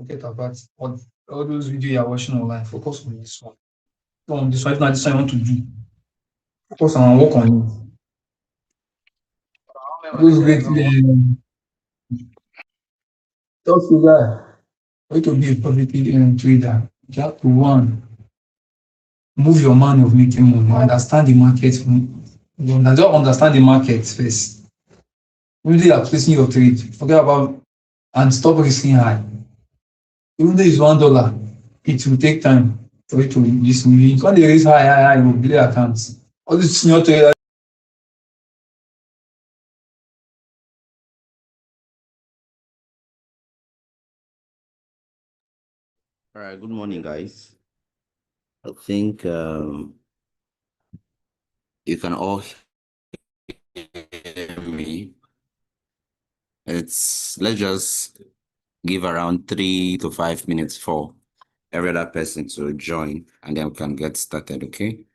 Forget about all those videos you're watching online. Focus on this one. On this one, if not this one you want to do. Focus on and work on it. Those great tough figure. Way to be a public trader. You have to one, move your man of making money. Understand the market. Just understand the market first. Immediately you are placing your trade. Forget about and stop risking high. Even though it's $1, it will take time for it to this million. When they raise high, you will delay accounts. All these senior traders. All right, good morning, guys. I think you can all hear me. Let's just give around 3 to 5 minutes for every other person to join, and then we can get started, okay?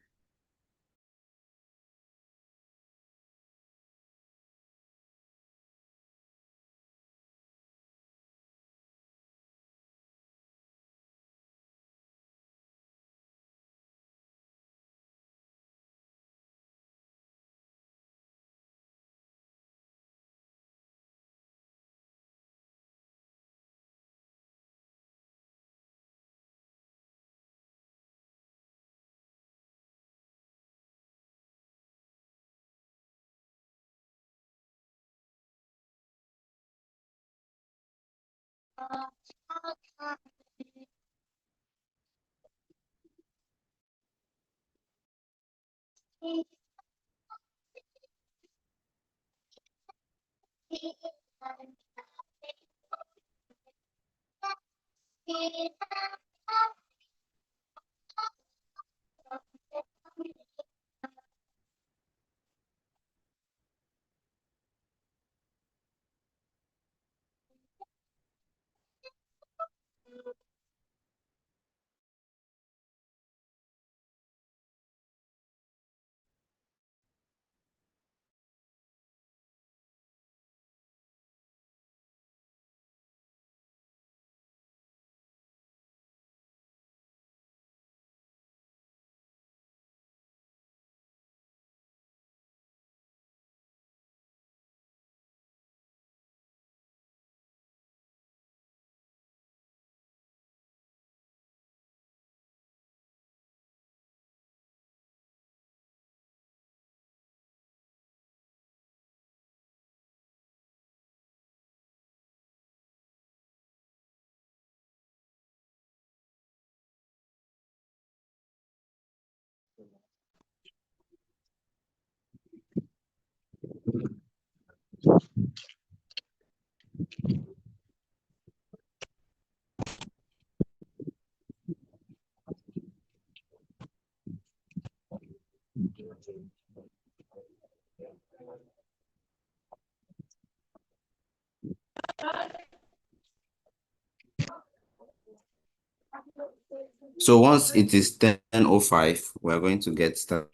So once it is 10:05, we're going to get started.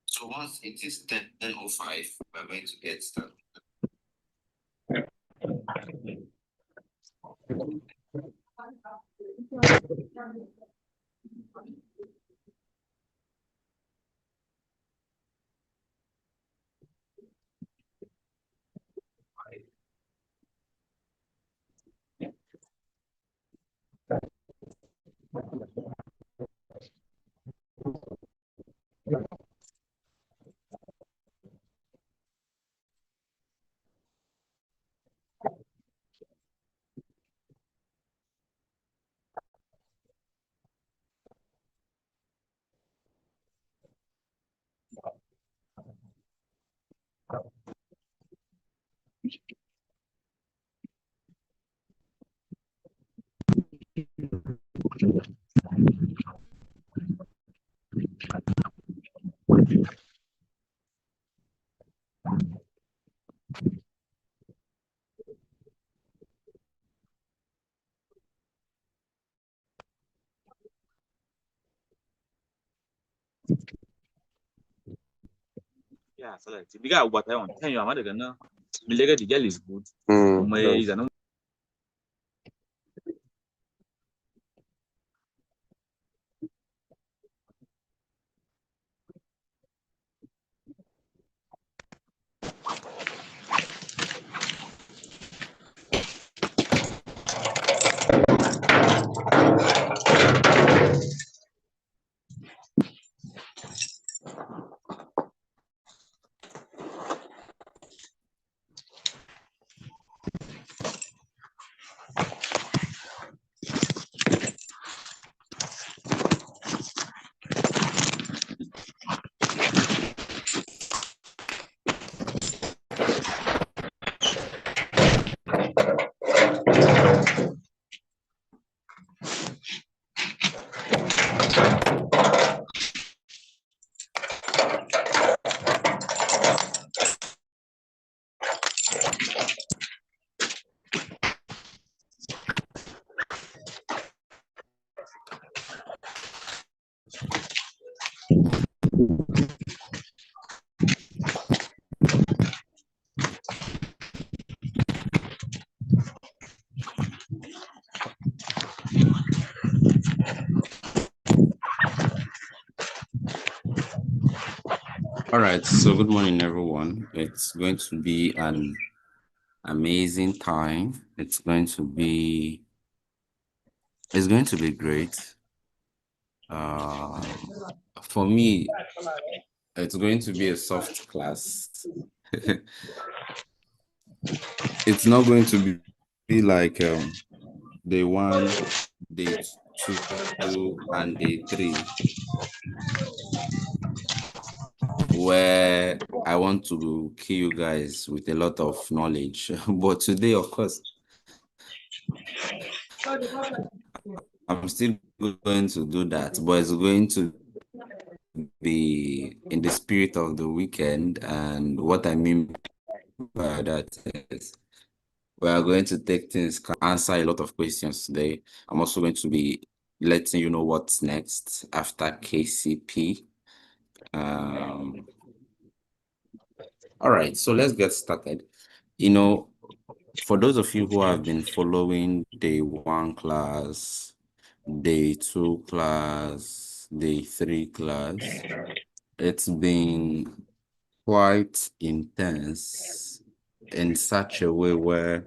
So once it is 10:05, we're going to get started. Yeah, so like biga what I want. Tell you, I'm gonna. Milega the girl is good. Is an All right, so good morning, everyone. It's going to be an amazing time. It's going to be great. For me, it's going to be a soft class. It's not going to be like day 1, day 2, and day 3, where I want to kill you guys with a lot of knowledge. But today, of course, I'm still going to do that, but it's going to be in the spirit of the weekend. And what I mean by that is we are going to take things, answer a lot of questions today. I'm also going to be letting you know what's next after KCP. All right, so let's get started. For those of you who have been following day 1 class, day 2 class, day 3 class, it's been quite intense in such a way where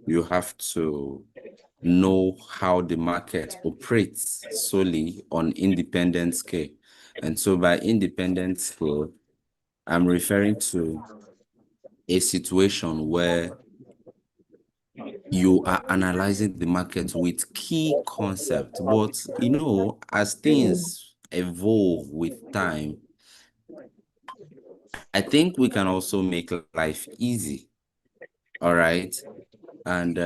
you have to know how the market operates solely on independent scale. And so by independent scale, I'm referring to a situation where you are analyzing the market with key concepts. But as things evolve with time, I think we can also make life easy. All right. And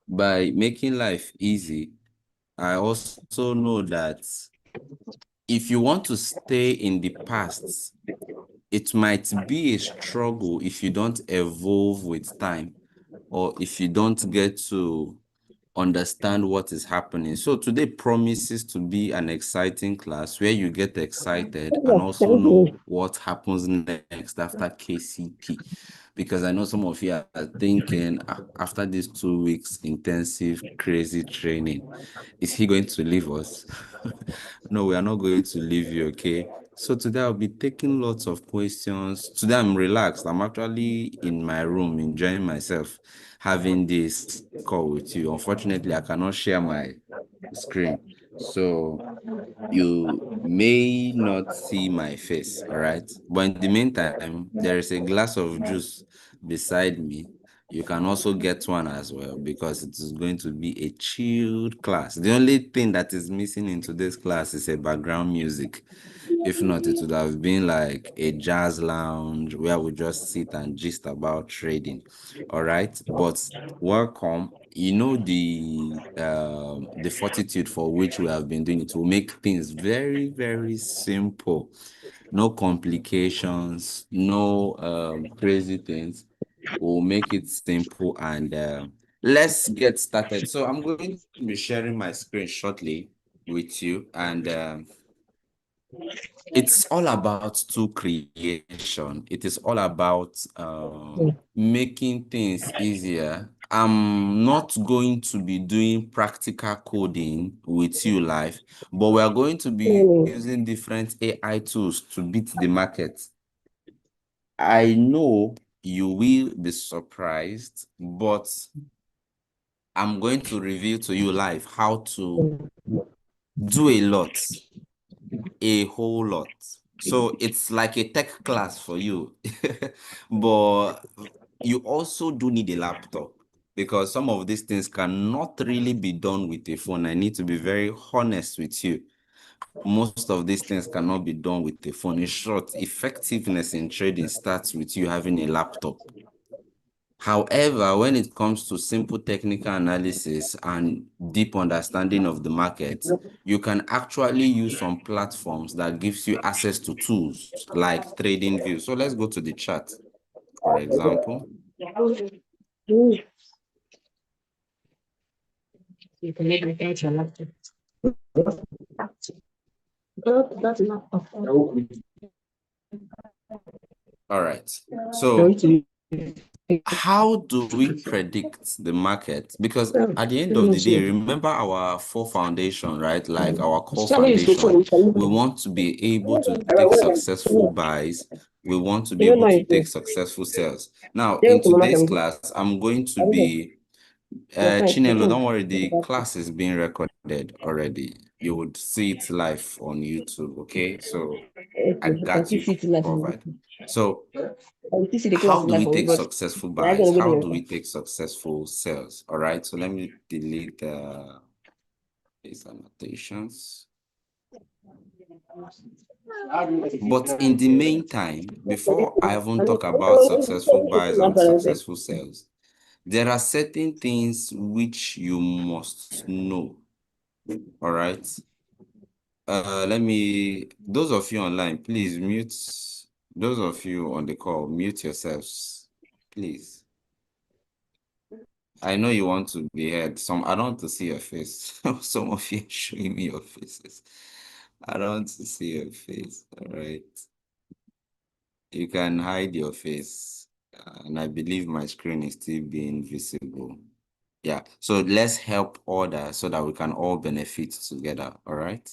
by making life easy, I also know that if you want to stay in the past, it might be a struggle if you don't evolve with time, or if you don't get to understand what is happening. So today promises to be an exciting class where you get excited and also know what happens next after KCP. Because I know some of you are thinking, after these 2 weeks intensive crazy training, is he going to leave us? No, we are not going to leave you, okay? So today I'll be taking lots of questions. Today I'm relaxed. I'm actually in my room enjoying myself, having this call with you. Unfortunately, I cannot share my screen. So you may not see my face, all right? But in the meantime, there is a glass of juice beside me. You can also get one as well because it is going to be a chilled class. The only thing that is missing in today's class is a background music. If not, it would have been like a jazz lounge where we just sit and gist about trading. All right. But welcome. The fortitude for which we have been doing it will make things very, very simple. No complications, no crazy things. We'll make it simple and let's get started. So I'm going to be sharing my screen shortly with you, and it's all about tool creation. It is all about making things easier. I'm not going to be doing practical coding with you live, but we are going to be using different AI tools to beat the market. I know you will be surprised, but I'm going to reveal to you live how to do a whole lot. So it's like a tech class for you, but you also do need a laptop because some of these things cannot really be done with a phone. I need to be very honest with you. Most of these things cannot be done with a phone. In short, effectiveness in trading starts with you having a laptop. However, when it comes to simple technical analysis and deep understanding of the market, you can actually use some platforms that gives you access to tools like TradingView. So let's go to the chart, for example. All right. So how do we predict the market? Because at the end of the day, remember our four foundation, right? Like our core foundation. We want to be able to take successful buys. We want to be able to take successful sales. Now, in today's class, I'm going to be Chinelo, don't worry, the class is being recorded already. You would see it live on YouTube, okay? So I got you covered. So how do we take successful buys? How do we take successful sales? All right, so let me delete these annotations. But in the meantime, before I even talk about successful buys and successful sales, there are certain things which you must know. All right. Those of you online, please mute. Those of you on the call, mute yourselves, please. I know you want to be heard. I don't want to see your face. Some of you are showing me your faces. I don't want to see your face. All right. You can hide your face. And I believe my screen is still being visible. Yeah. So let's help others so that we can all benefit together. All right.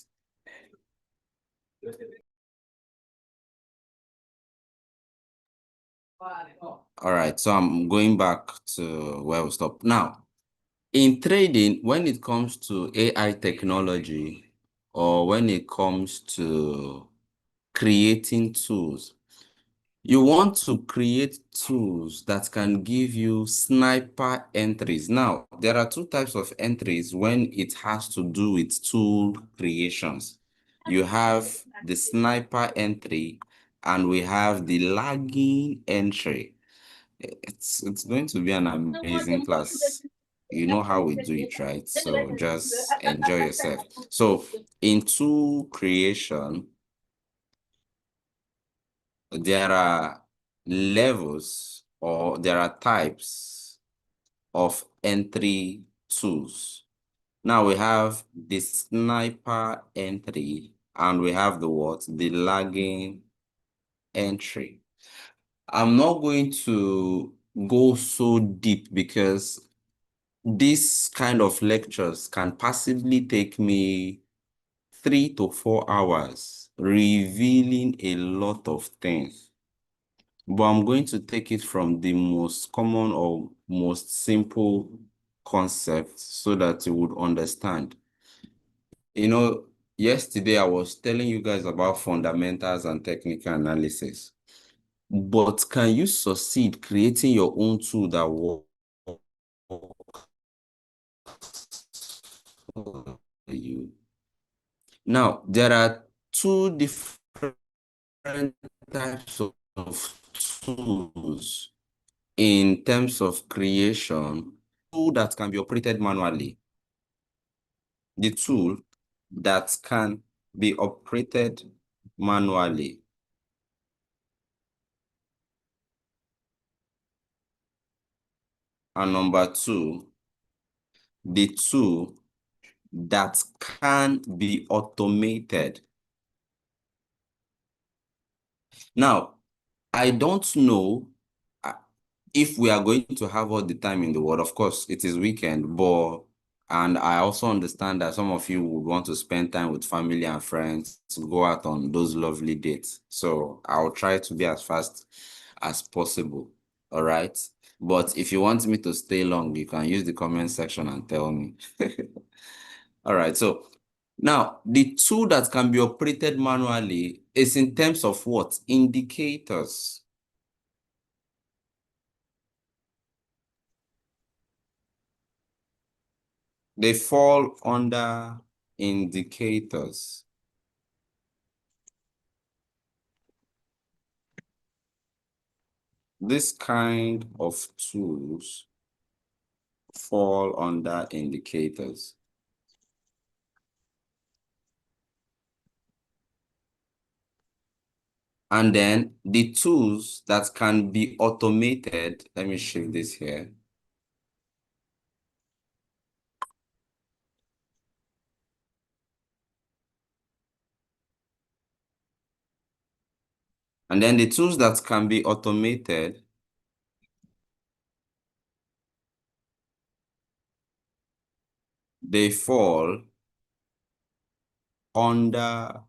All right. So I'm going back to where we stopped. Now, in trading, when it comes to AI technology or when it comes to creating tools, you want to create tools that can give you sniper entries. Now, there are two types of entries when it has to do with tool creations. You have the sniper entry and we have the lagging entry. It's going to be an amazing class. You know how we do it, right? So just enjoy yourself. So in tool creation, there are levels or there are types of entry tools. Now we have the sniper entry and we have the what? The lagging entry. I'm not going to go so deep because this kind of lectures can possibly take me 3 to 4 hours, revealing a lot of things. But I'm going to take it from the most common or most simple concept so that you would understand. You know, yesterday I was telling you guys about fundamentals and technical analysis. But can you succeed creating your own tool that works for you? Now, there are two different types of tools in terms of creation. Tool that can be operated manually. The tool that can be operated manually. And number two, the tool that can be automated. Now, I don't know if we are going to have all the time in the world. Of course, it is weekend, and I also understand that some of you would want to spend time with family and friends to go out on those lovely dates. So I'll try to be as fast as possible. All right. But if you want me to stay long, you can use the comment section and tell me. All right. So now the tool that can be operated manually is in terms of what? Indicators. They fall under indicators. This kind of tools fall under indicators. And then the tools that can be automated, let me shift this here. And then the tools that can be automated, they fall under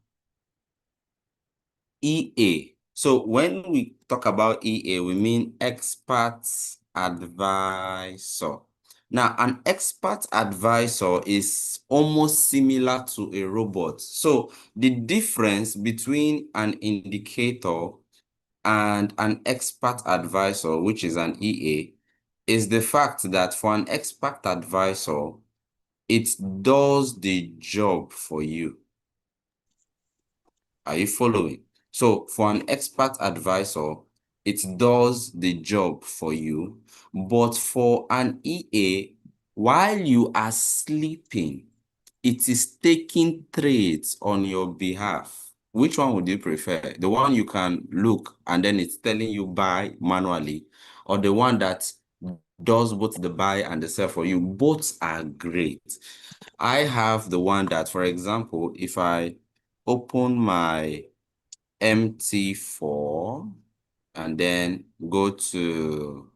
EA. So when we talk about EA, we mean expert advisor. Now, an expert advisor is almost similar to a robot. So the difference between an indicator and an expert advisor, which is an EA, is the fact that for an expert advisor, it does the job for you. Are you following? So for an expert advisor, it does the job for you. But for an EA, while you are sleeping, it is taking trades on your behalf. Which one would you prefer? The one you can look and then it's telling you buy manually, or the one that does both the buy and the sell for you? Both are great. I have the one that, for example, if I open my MT4 and then go to,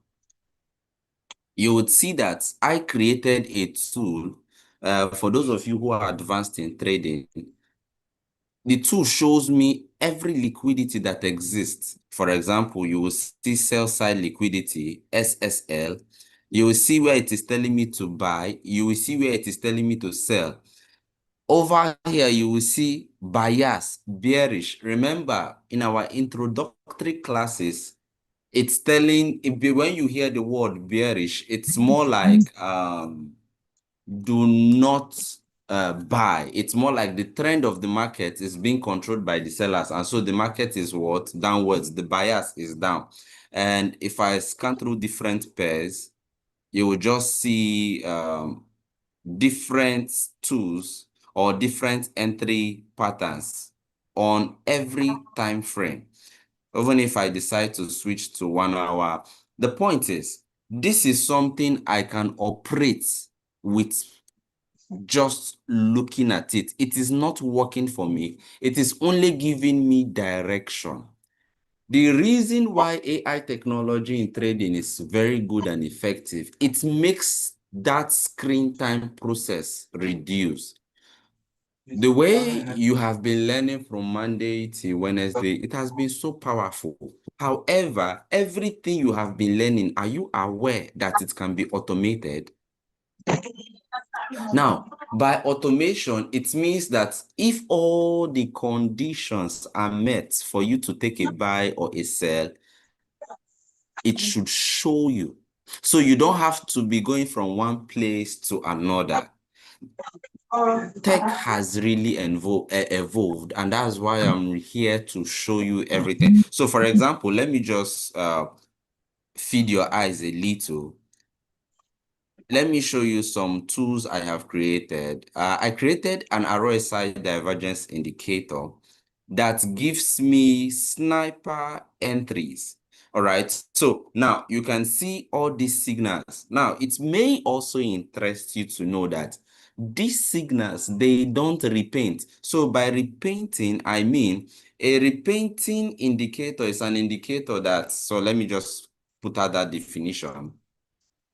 you would see that I created a tool. For those of you who are advanced in trading, the tool shows me every liquidity that exists. For example, you will see sell side liquidity, SSL. You will see where it is telling me to buy. You will see where it is telling me to sell. Over here, you will see bias, bearish. Remember, in our introductory classes, it's telling, when you hear the word bearish, it's more like do not buy. It's more like the trend of the market is being controlled by the sellers. And so the market is what? Downwards. The bias is down. And if I scan through different pairs, you will just see different tools or different entry patterns on every time frame. Even if I decide to switch to 1 hour, the point is, this is something I can operate with just looking at it. It is not working for me. It is only giving me direction. The reason why AI technology in trading is very good and effective, it makes that screen time process reduce. The way you have been learning from Monday to Wednesday, it has been so powerful. However, everything you have been learning, are you aware that it can be automated? Now, by automation, it means that if all the conditions are met for you to take a buy or a sell, it should show you. So you don't have to be going from one place to another. Tech has really evolved, and that's why I'm here to show you everything. So for example, let me just feed your eyes a little. Let me show you some tools I have created. I created an RSI divergence indicator that gives me sniper entries. All right. So now you can see all these signals. Now, it may also interest you to know that these signals, they don't repaint. So by repainting, I mean a repainting indicator is an indicator that, so let me just put out that definition.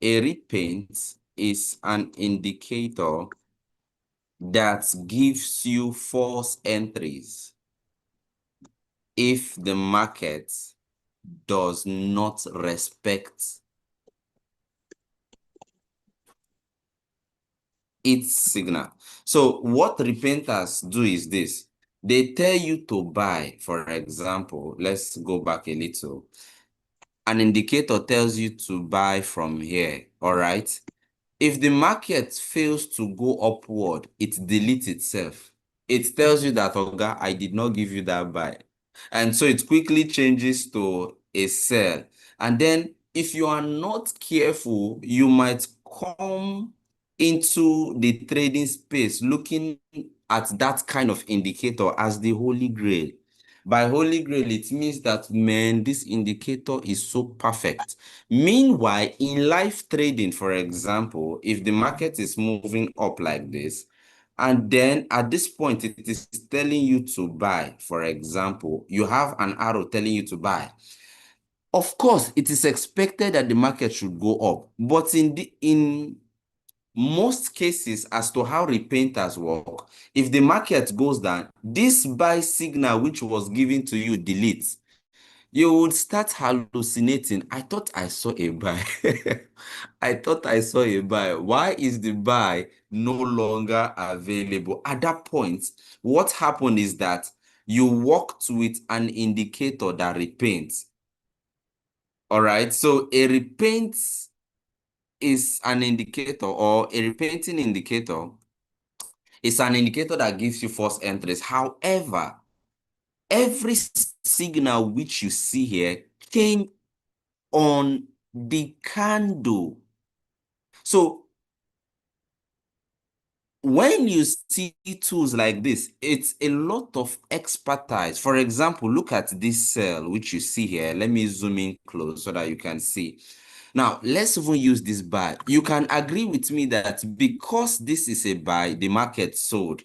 A repaint is an indicator that gives you false entries if the market does not respect its signal. So what repainters do is this. They tell you to buy, for example, let's go back a little. An indicator tells you to buy from here, all right? If the market fails to go upward, it deletes itself. It tells you that, Oga, I did not give you that buy. And so it quickly changes to a sell. And then if you are not careful, you might come into the trading space looking at that kind of indicator as the holy grail. By holy grail, it means that, man, this indicator is so perfect. Meanwhile, in live trading, for example, if the market is moving up like this, and then at this point, it is telling you to buy, for example, you have an arrow telling you to buy. Of course, it is expected that the market should go up, but in most cases, as to how repainters work, if the market goes down, this buy signal which was given to you deletes. You would start hallucinating. I thought I saw a buy. I thought I saw a buy. Why is the buy no longer available? At that point, what happened is that you worked with an indicator that repaints. All right. So a repaint is an indicator, or a repainting indicator is an indicator that gives you false entries. However, every signal which you see here came on the candle. So when you see tools like this, it's a lot of expertise. For example, look at this cell which you see here. Let me zoom in close so that you can see. Now, let's even use this buy. You can agree with me that because this is a buy, the market sold.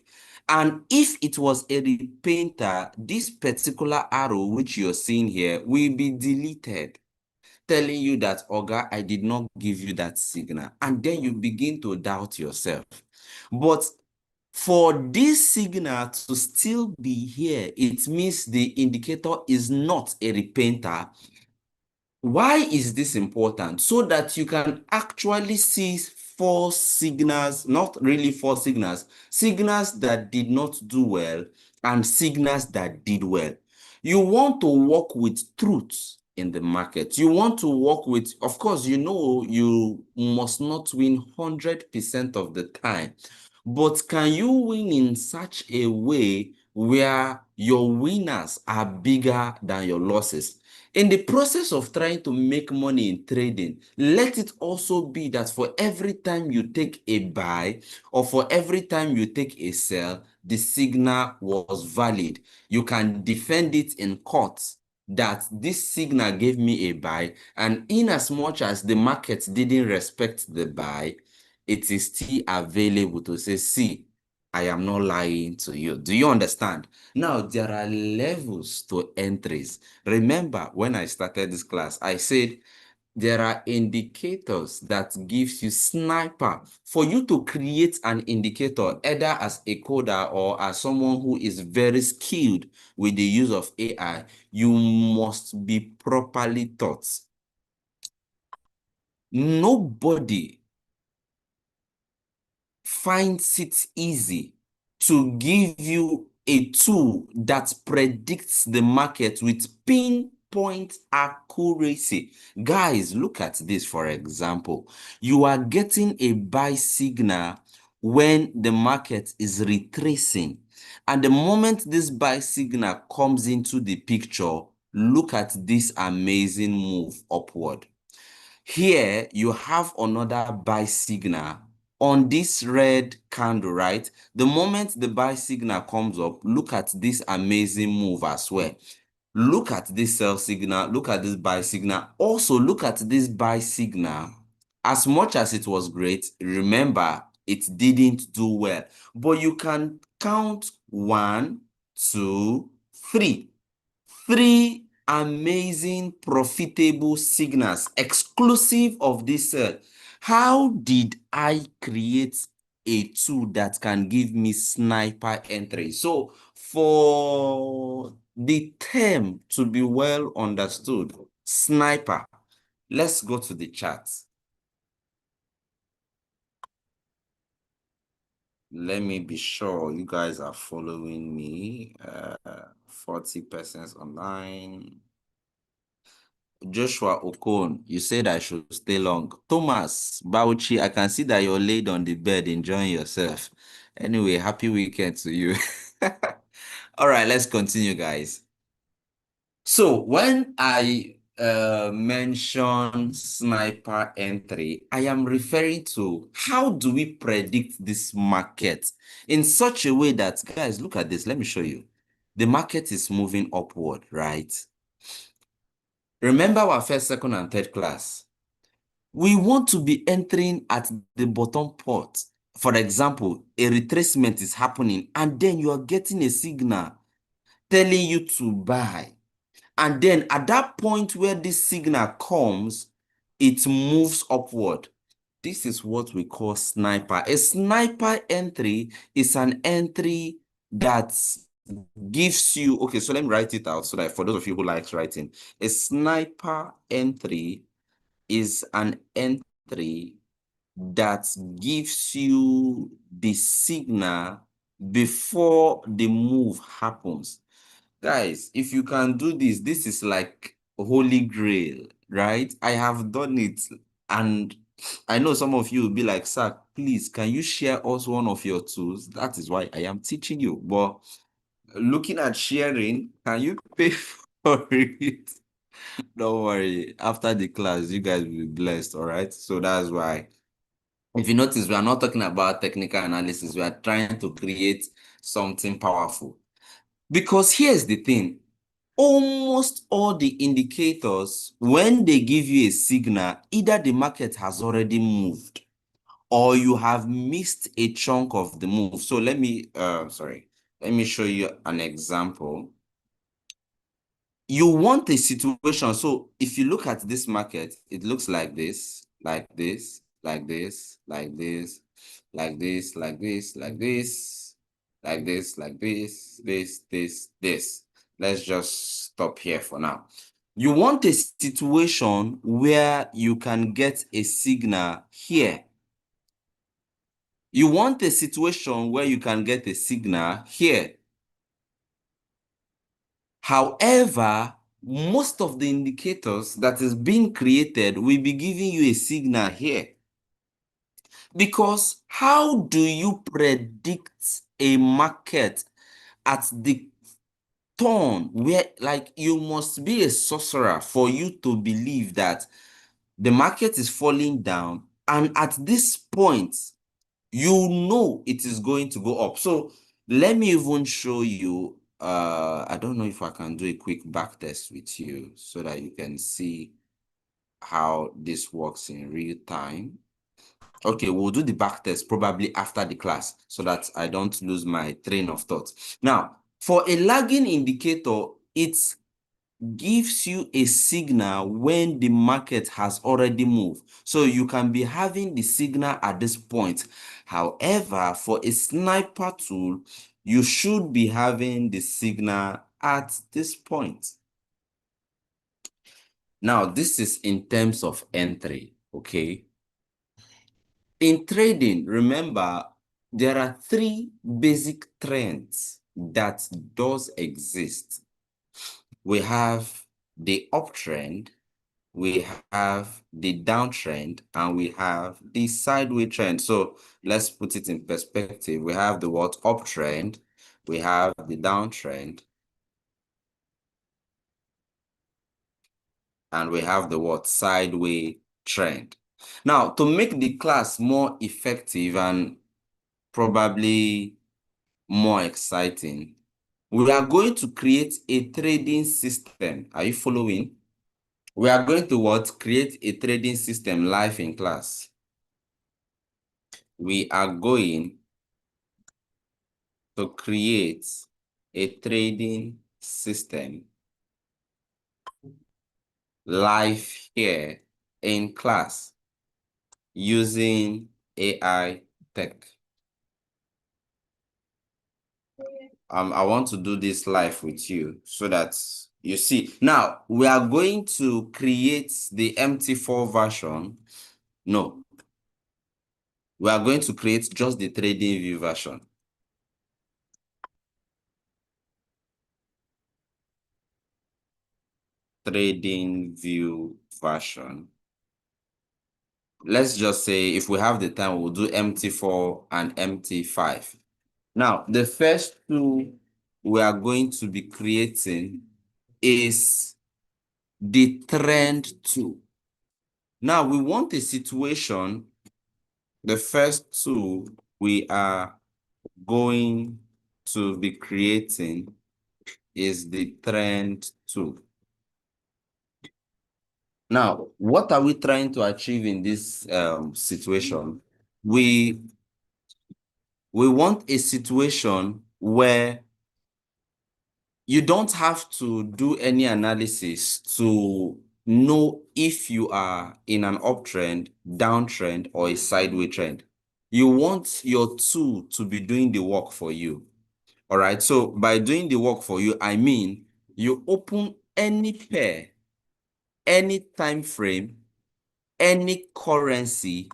And if it was a repainter, this particular arrow which you're seeing here will be deleted, telling you that, Oga, I did not give you that signal. And then you begin to doubt yourself. But for this signal to still be here, it means the indicator is not a repainter. Why is this important? So that you can actually see false signals, not really false signals, signals that did not do well and signals that did well. You want to work with truth in the market. You want to work with, of course, you know, you must not win 100% of the time, but can you win in such a way where your winners are bigger than your losses? In the process of trying to make money in trading, let it also be that for every time you take a buy or for every time you take a sell, the signal was valid. You can defend it in court that this signal gave me a buy, and in as much as the market didn't respect the buy, it is still available to say, see, I am not lying to you. Do you understand? Now, there are levels to entries. Remember, when I started this class, I said there are indicators that gives you sniper. For you to create an indicator, either as a coder or as someone who is very skilled with the use of AI, you must be properly taught. Nobody finds it easy to give you a tool that predicts the market with pinpoint accuracy. Guys, look at this, for example. You are getting a buy signal when the market is retracing. And the moment this buy signal comes into the picture, look at this amazing move upward. Here, you have another buy signal on this red candle, right? The moment the buy signal comes up, look at this amazing move as well. Look at this sell signal, look at this buy signal. Also, look at this buy signal. As much as it was great, remember, it didn't do well. But you can count 1, 2, 3. 3 amazing profitable signals exclusive of this sell. How did I create a tool that can give me sniper entry? So for the term to be well understood, sniper, let's go to the chart. Let me be sure you guys are following me. 40 persons online. Joshua Okon, you said I should stay long. Thomas Bauchi, I can see that you're laid on the bed enjoying yourself. Anyway, happy weekend to you. All right, let's continue, guys. So when I mention sniper entry, I am referring to how do we predict this market in such a way that, guys, look at this. Let me show you. The market is moving upward, right? Remember our first, second, and third class. We want to be entering at the bottom part. For example, a retracement is happening and then you are getting a signal telling you to buy. And then at that point where this signal comes, it moves upward. This is what we call sniper. A sniper entry is an entry that gives you, okay, so let me write it out so that for those of you who like writing, a sniper entry is an entry that gives you the signal before the move happens. Guys, if you can do this, this is like holy grail, right? I have done it, and I know some of you will be like, sir, please, can you share us one of your tools? That is why I am teaching you. But looking at sharing, can you pay for it? Don't worry. After the class, you guys will be blessed, all right? So that's why. If you notice, we are not talking about technical analysis. We are trying to create something powerful. Because here's the thing. Almost all the indicators, when they give you a signal, either the market has already moved or you have missed a chunk of the move. So let me show you an example. You want a situation. So if you look at this market, it looks like this, like this, like this, like this, like this, like this, like this, like this, like this. Let's just stop here for now. You want a situation where you can get a signal here. You want a situation where you can get a signal here. However, most of the indicators that is being created will be giving you a signal here. Because how do you predict a market at the turn where, like, you must be a sorcerer for you to believe that the market is falling down and at this point, you know it is going to go up. So let me even show you, I don't know if I can do a quick back test with you so that you can see how this works in real time. Okay, we'll do the back test probably after the class so that I don't lose my train of thought. Now, for a lagging indicator, it's gives you a signal when the market has already moved. So you can be having the signal at this point. However, for a sniper tool, you should be having the signal at this point. Now, this is in terms of entry, okay? In trading, remember, there are 3 basic trends that does exist. We have the uptrend, we have the downtrend, and we have the sideways trend. So let's put it in perspective. We have the what? Uptrend, we have the downtrend, and we have the what? Sideways trend. Now, to make the class more effective and probably more exciting, we are going to create a trading system. Are you following? We are going to what? Create a trading system live in class. we are going to create a trading system live here in class using AI tech. I want to do this live with you so that you see. Now, we are going to create the MT4 version. No, we are going to create just the trading view version. Trading view version. Let's just say if we have the time, we'll do MT4 and MT5. Now, the first two we are going to be creating is the trend two. Now, we want a situation, the first two we are going to be creating is the trend two. Now, what are we trying to achieve in this situation? We want a situation where you don't have to do any analysis to know if you are in an uptrend, downtrend, or a sideways trend. You want your tool to be doing the work for you. All right. So by doing the work for you, I mean you open any pair, any time frame, any currency,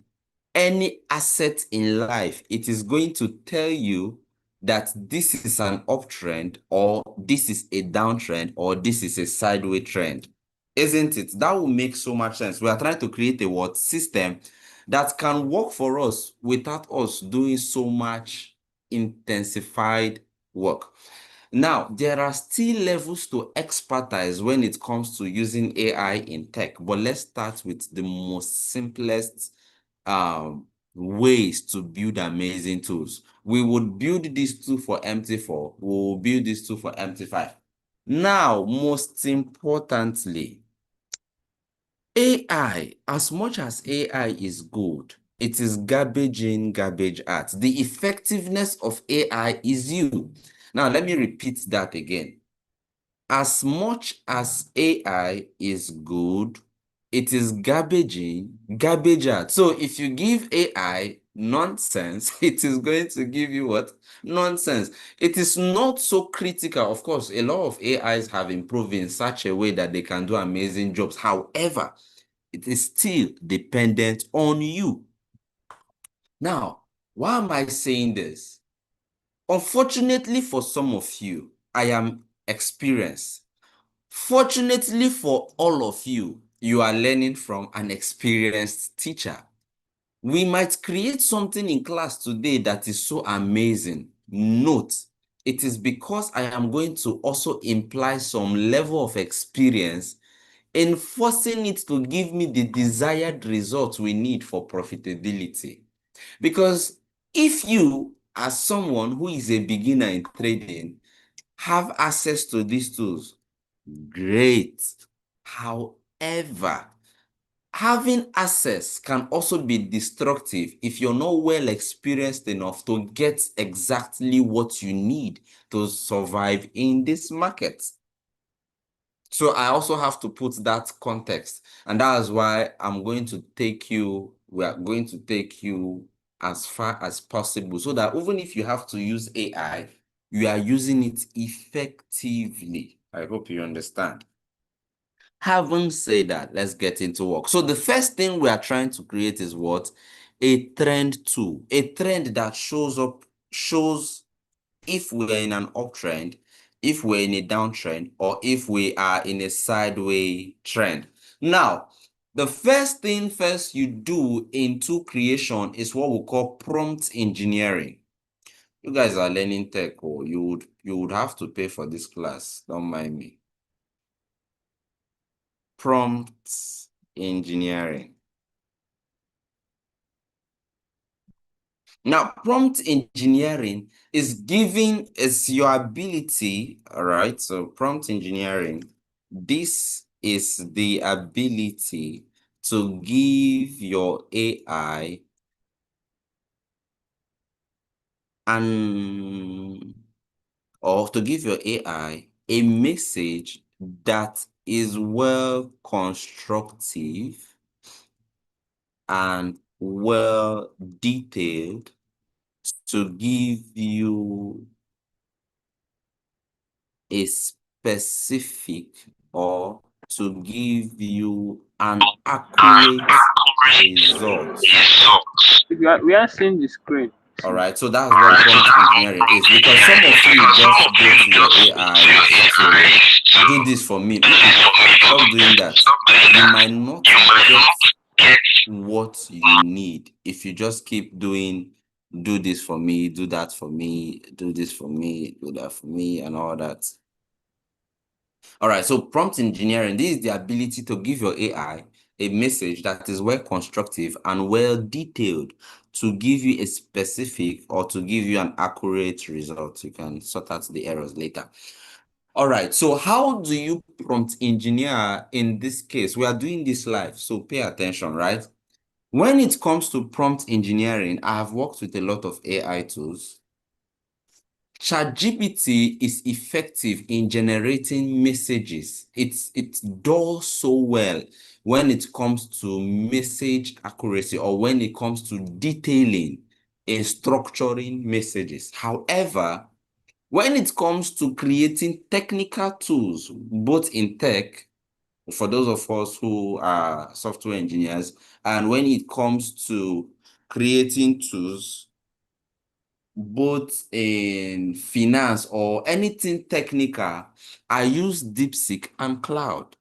any asset in life, it is going to tell you that this is an uptrend, or this is a downtrend, or this is a sideways trend. Isn't it? That will make so much sense. We are trying to create a what system that can work for us without us doing so much intensified work. Now, there are still levels to expertise when it comes to using AI in tech, but let's start with the most simplest ways to build amazing tools. We would build this tool for MT4, we will build this tool for MT5. Now, most importantly, AI, as much as AI is good, it is garbage in, garbage out. The effectiveness of AI is you. Now, let me repeat that again. As much as AI is good, it is garbage in, garbage out. So if you give AI nonsense, it is going to give you what? Nonsense. It is not so critical. Of course, a lot of AIs have improved in such a way that they can do amazing jobs. However, it is still dependent on you. Now, why am I saying this? Unfortunately for some of you, I am experienced. Fortunately for all of you, you are learning from an experienced teacher. We might create something in class today that is so amazing. Note, it is because I am going to also imply some level of experience in forcing it to give me the desired results we need for profitability. Because if you, as someone who is a beginner in trading, have access to these tools, great. However, having access can also be destructive if you're not well experienced enough to get exactly what you need to survive in this market. So I also have to put that context, and that is why we are going to take you as far as possible, so that even if you have to use AI, you are using it effectively. I hope you understand. Having said that, let's get into work. So the first thing we are trying to create is what? A trend tool. A trend that shows if we're in an uptrend, if we're in a downtrend, or if we are in a sideways trend. Now, the first thing you do in tool creation is what we call prompt engineering. You guys are learning tech, or you would have to pay for this class. Don't mind me. Prompt engineering. Now, prompt engineering is your ability, all right? So prompt engineering, this is the ability to give your AI or to give your AI a message that is well constructive and well detailed to give you a specific or to give you an accurate result. We are seeing the screen. All right, so that's what prompt engineering is, because some of you just go to your AIs to do this for me. Stop doing that. You might not get what you need if you just keep doing, do this for me, do that for me, do this for me, do that for me, and all that. All right, so prompt engineering, this is the ability to give your AI a message that is well constructive and well detailed to give you a specific or to give you an accurate result. You can sort out the errors later. All right, so how do you prompt engineer in this case? We are doing this live, so pay attention, right? When it comes to prompt engineering, I have worked with a lot of AI tools. ChatGPT is effective in generating messages. It does so well when it comes to message accuracy or when it comes to detailing and structuring messages. However, when it comes to creating technical tools, both in tech, for those of us who are software engineers, and when it comes to creating tools both in finance or anything technical, I use DeepSeek and Cloud.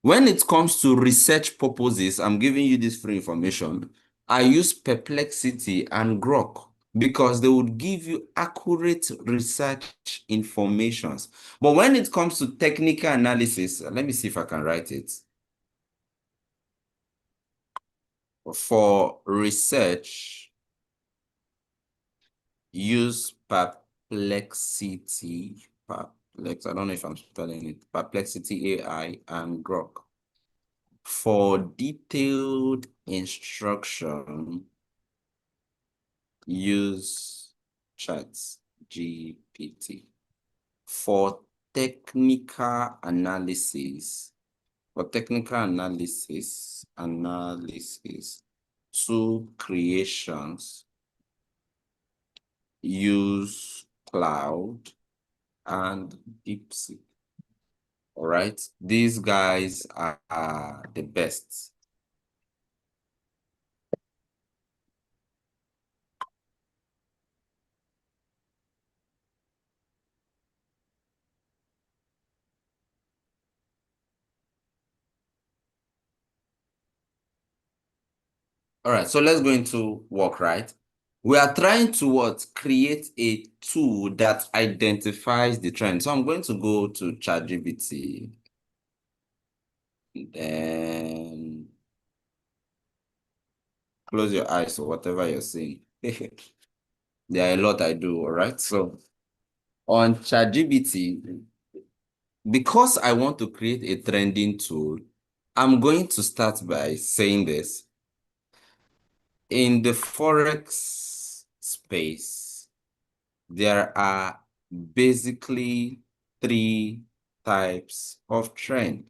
When it comes to research purposes, I'm giving you this free information, I use Perplexity and Grok because they would give you accurate research informations. But when it comes to technical analysis, let me see if I can write it. For research, use Perplexity. I don't know if I'm spelling it. Perplexity AI and Grok. For detailed instruction, use ChatGPT. For technical analysis, to creations, use Cloud and DeepSeek. All right, these guys are the best. All right, so let's go into work, right? We are trying to what? Create a tool that identifies the trend. So I'm going to go to ChatGPT. Then close your eyes or whatever you're seeing. There are a lot I do, all right? So on ChatGPT, because I want to create a trending tool, I'm going to start by saying this. In the forex space, there are basically three types of trend: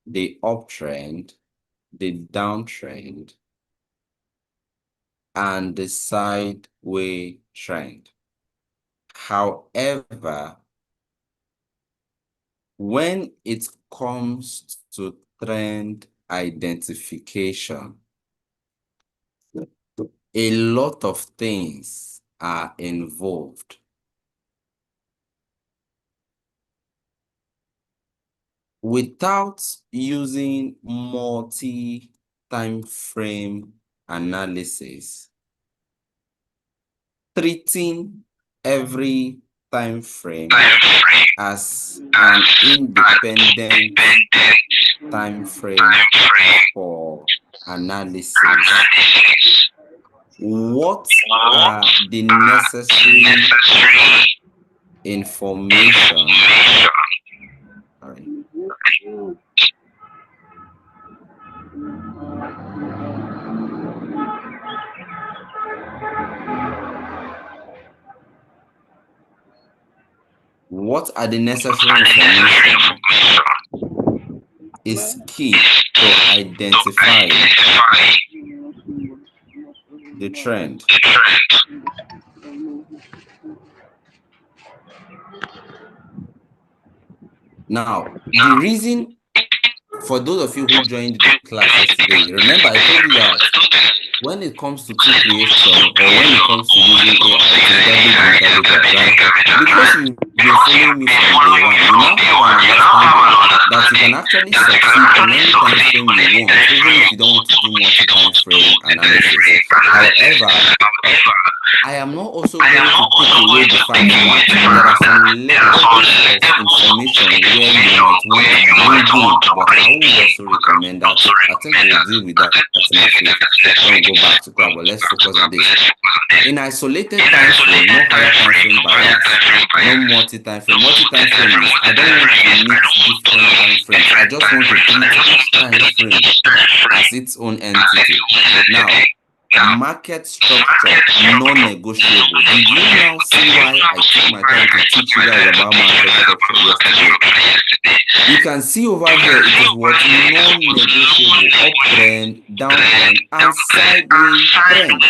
the uptrend, the downtrend, and the sideways trend. However, when it comes to trend identification, a lot of things are involved. Without using multi-time frame analysis, treating every time frame as an independent time frame for analysis, what are the necessary information? Sorry. what are the necessary information is key to identifying the trend. Now, the reason for those of you who joined the class yesterday, remember I told you that when it comes to tool creation or when it comes to using AI, it is garbage in, garbage out, right? Because you've been following me from day one, you now have an understanding that you can actually succeed on any time frame you want, even if you don't want to do multi-time frame analysis. However, I am not also going to take away the fact that there are some levels of information where you might want to bring in, but I would also recommend that. I think we'll deal with that next week when we go back to class, but let's focus on this. In isolated time frame, no higher time frame bias, no multi-time frame. Multi-time frame is I don't want to mix different time frames. I just want to treat each time frame as its own entity. Now, market structure, non-negotiable. Did you now see why I took my time to teach you guys about market structure yesterday? You can see over here it is what non-negotiable, uptrend, downtrend, and sideways trend.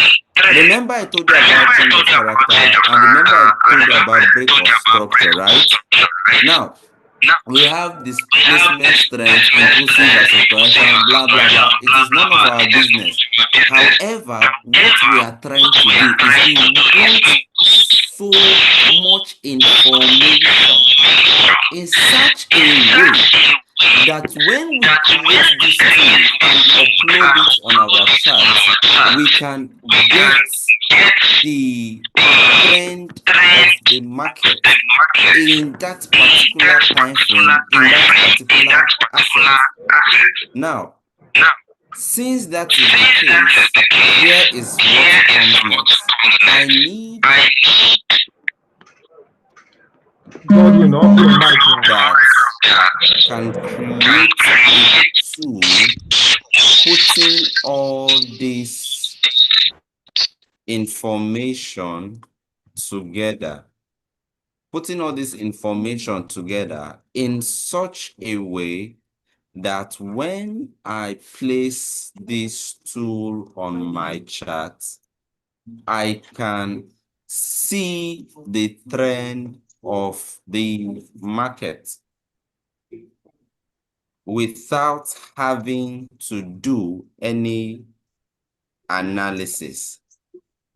Remember I told you about change of character, and remember I told you about break of structure, right? Now, we have displacement strength, impulsive versus correction, blah, blah, blah. It is none of our business. However, what we are trying to do is we want so much information in such a way that when we create this tool and upload it on our charts, we can get the trend of the market in that particular time frame, in that particular asset. Now, since that is the case, here is what comes next. I need Godwin, off your mic now. that can create a tool putting all this information together. Putting all this information together in such a way that when I place this tool on my chart, I can see the trend of the market without having to do any analysis.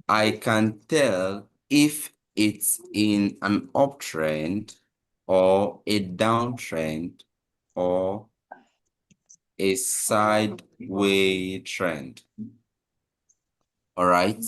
I can tell if it's in an uptrend or a downtrend or a sideways trend. All right.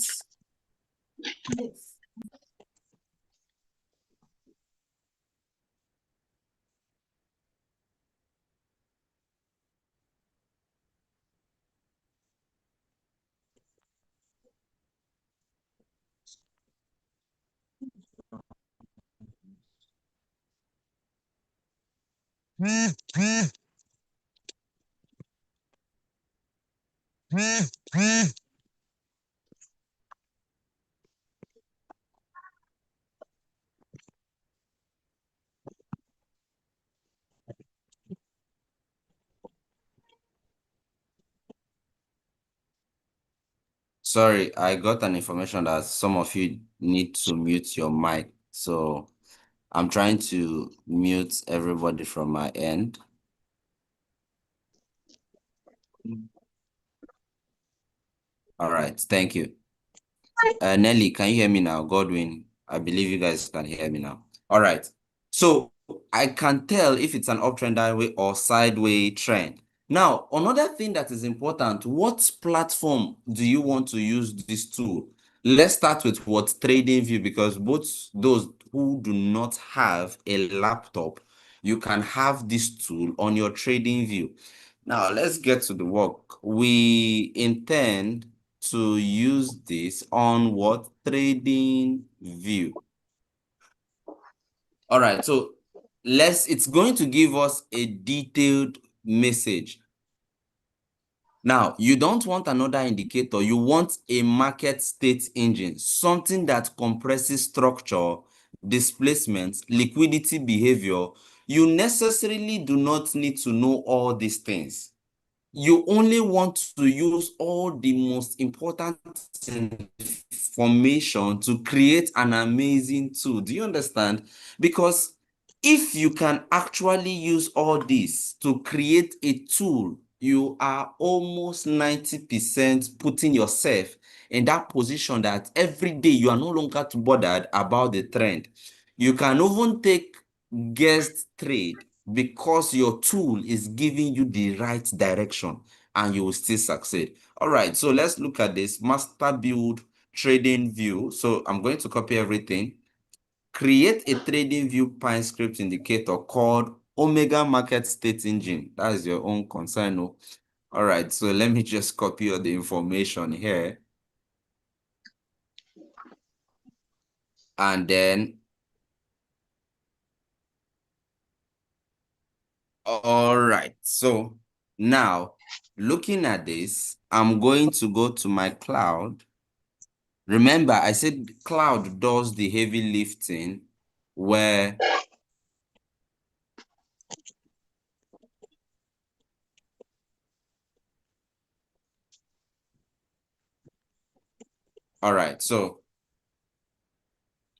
Sorry, I got an information that some of you need to mute your mic. So I'm trying to mute everybody from my end. All right, thank you. Nelly, can you hear me now? Godwin, I believe you guys can hear me now. All right. So I can tell if it's an uptrend that way or sideways trend. Now, another thing that is important, what platform do you want to use this tool? Let's start with what TradingView, because both those who do not have a laptop, you can have this tool on your TradingView. Now, let's get to the work. We intend to use this on what? TradingView. All right, so it's going to give us a detailed message. Now, you don't want another indicator, you want a market state engine, something that compresses structure displacements, liquidity behavior, you necessarily do not need to know all these things. You only want to use all the most important information to create an amazing tool. Do you understand? Because if you can actually use all this to create a tool, you are almost 90% putting yourself in that position that every day you are no longer too bothered about the trend. You can even take guessed trade because your tool is giving you the right direction and you will still succeed. All right, so let's look at this master build trading view. So I'm going to copy everything. Create a trading view Pine script indicator called Omega Market State Engine. That is your own concern. Oh. All right, so let me just copy all the information here. And then, all right, so now looking at this, I'm going to go to my cloud. Remember, I said cloud does the heavy lifting where all right, so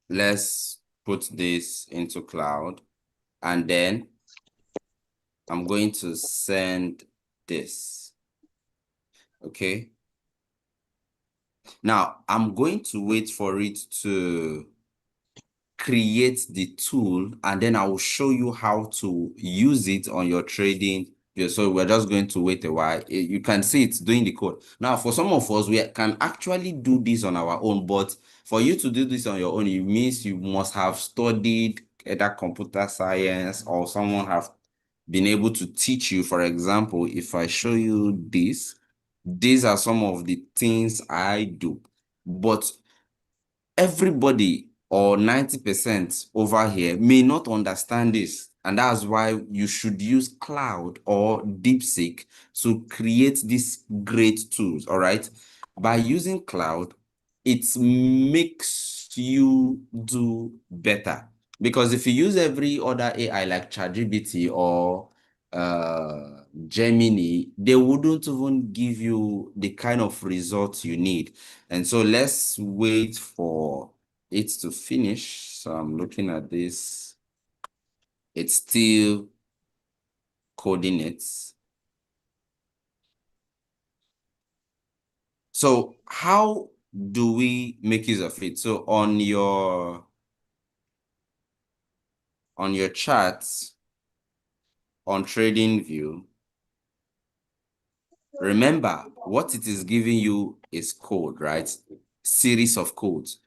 let's put this into cloud and then I'm going to send this. Okay. Now I'm going to wait for it to create the tool and then I will show you how to use it on your trading. Yeah, so we're just going to wait a while. You can see it's doing the code. Now, for some of us, we can actually do this on our own, but for you to do this on your own, it means you must have studied either computer science or someone have been able to teach you. For example, if I show you this, these are some of the things I do, but everybody or 90% over here may not understand this. And that's why you should use cloud or DeepSeek to create these great tools, all right? By using cloud, it makes you do better. Because if you use every other AI like ChatGPT or Gemini, they wouldn't even give you the kind of results you need. And so let's wait for it to finish. So I'm looking at this. It's still coding it. So how do we make use of it? So on your charts on TradingView, remember what it is giving you is code, right? Series of codes.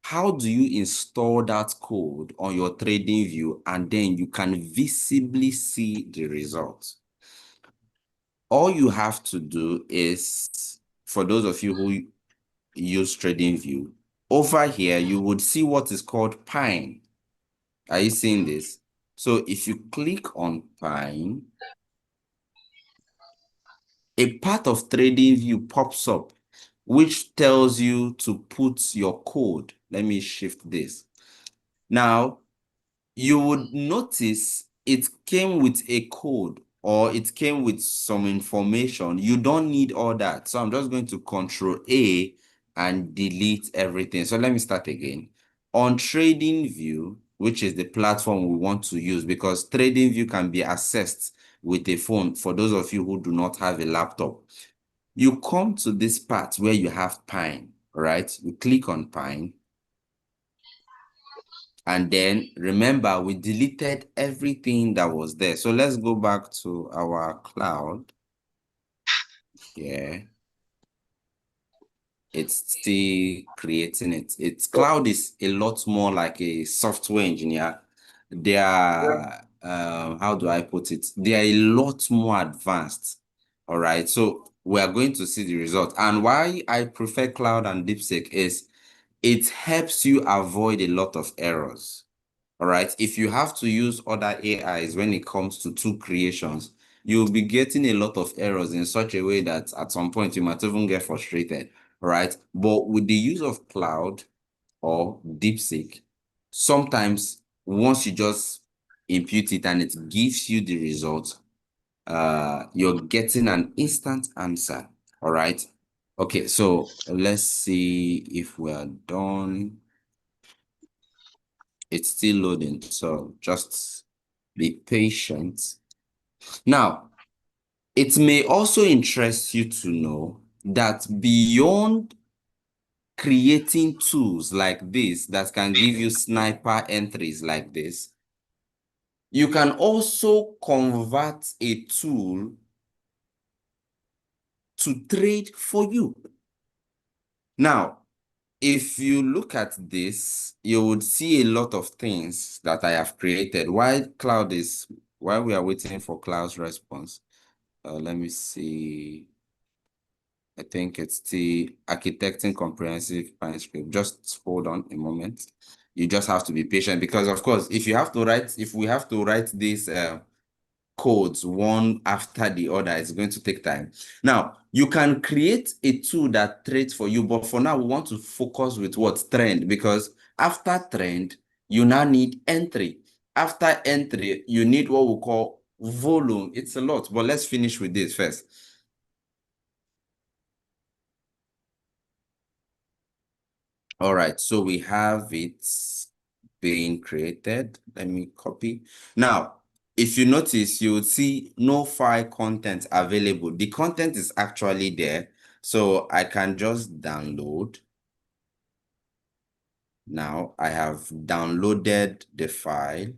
How do you install that code on your TradingView and then you can visibly see the results? All you have to do is, for those of you who use TradingView, over here, you would see what is called Pine. Are you seeing this? So if you click on Pine, a part of TradingView pops up, which tells you to put your code. Let me shift this. Now, you would notice it came with a code or it came with some information. You don't need all that. So I'm just going to Control A and delete everything. So let me start again. On TradingView, which is the platform we want to use, because TradingView can be accessed with a phone for those of you who do not have a laptop. You come to this part where you have Pine, right? You click on Pine. And then remember, we deleted everything that was there. So let's go back to our cloud. Yeah. It's still creating it. Its cloud is a lot more like a software engineer. They are, how do I put it? They are a lot more advanced. All right. So we are going to see the result. And why I prefer cloud and DeepSeek is it helps you avoid a lot of errors. All right. If you have to use other AIs when it comes to tool creations, you'll be getting a lot of errors in such a way that at some point you might even get frustrated. All right. But with the use of cloud or DeepSeek, sometimes once you just input it and it gives you the result, you're getting an instant answer. All right. Okay, so let's see if we are done. It's still loading, so just be patient. Now, it may also interest you to know that beyond creating tools like this that can give you sniper entries like this, you can also convert a tool to trade for you. Now, if you look at this, you would see a lot of things that I have created. While we are waiting for Cloud's response, let me see. I think it's the architecting comprehensive Pine script. Just hold on a moment. You just have to be patient because, of course, if we have to write these codes one after the other, it's going to take time. Now, you can create a tool that trades for you, but for now, we want to focus with what? Trend, because after trend, you now need entry. After entry, you need what we call volume. It's a lot, but let's finish with this first. All right, so we have it being created. Let me copy. Now, if you notice, you would see no file content available. The content is actually there, so I can just download. Now, I have downloaded the file.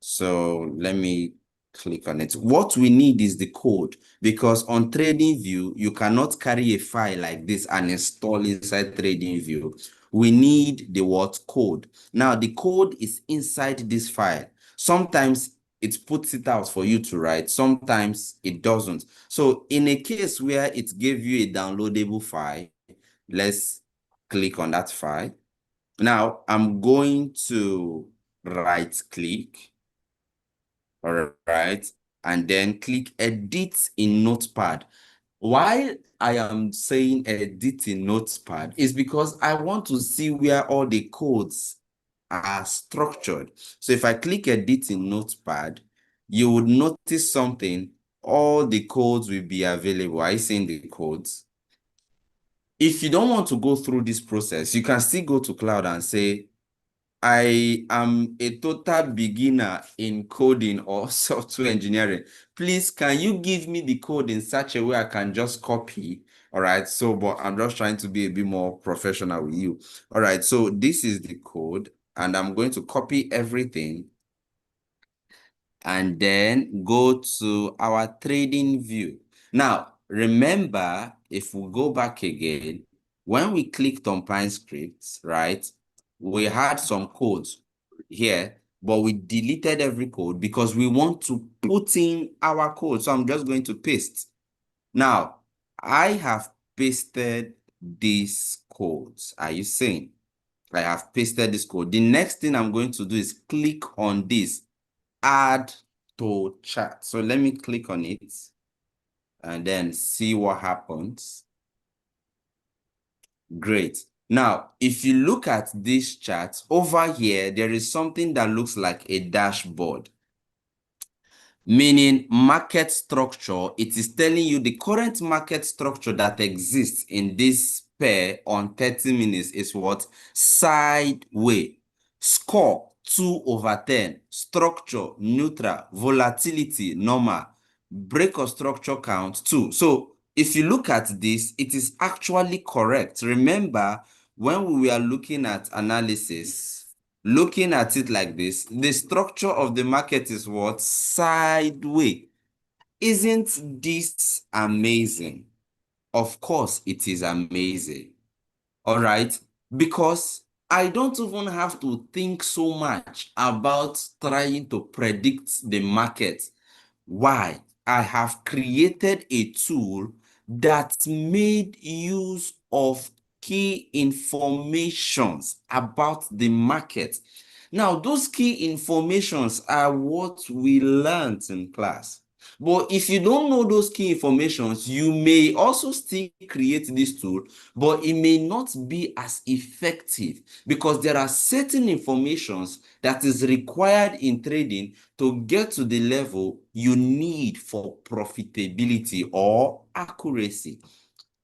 So let me click on it. What we need is the code, because on TradingView, you cannot carry a file like this and install inside TradingView. We need the what code. Now, the code is inside this file. Sometimes it puts it out for you to write. Sometimes it doesn't. So in a case where it gave you a downloadable file, let's click on that file. Now, I'm going to right click. All right, and then click edit in Notepad. Why I am saying edit in Notepad is because I want to see where all the codes are structured. So if I click edit in Notepad, you would notice something. All the codes will be available. Are you seeing the codes? If you don't want to go through this process, you can still go to Cloud and say, I am a total beginner in coding or software engineering. Please, can you give me the code in such a way I can just copy? All right. So, but I'm just trying to be a bit more professional with you. All right. So this is the code, and I'm going to copy everything and then go to our trading view. Now, remember, if we go back again, when we clicked on Pine scripts, right, we had some codes here, but we deleted every code because we want to put in our code. So I'm just going to paste. Now, I have pasted these codes. Are you seeing? I have pasted this code. The next thing I'm going to do is click on this, add to chart. So let me click on it and then see what happens. Great. Now, if you look at this chart over here, there is something that looks like a dashboard, meaning market structure. It is telling you the current market structure that exists in this pair on 30 minutes is what? Sideways. Score 2/10. Structure neutral. Volatility normal. Break of structure count 2. So if you look at this, it is actually correct. Remember, when we were looking at analysis, looking at it like this, the structure of the market is what? Sideways. Isn't this amazing? Of course, it is amazing. All right, because I don't even have to think so much about trying to predict the market. Why? I have created a tool that made use of key informations about the market. Now, those key informations are what we learned in class. But if you don't know those key informations, you may also still create this tool, but it may not be as effective because there are certain informations that is required in trading to get to the level you need for profitability or accuracy.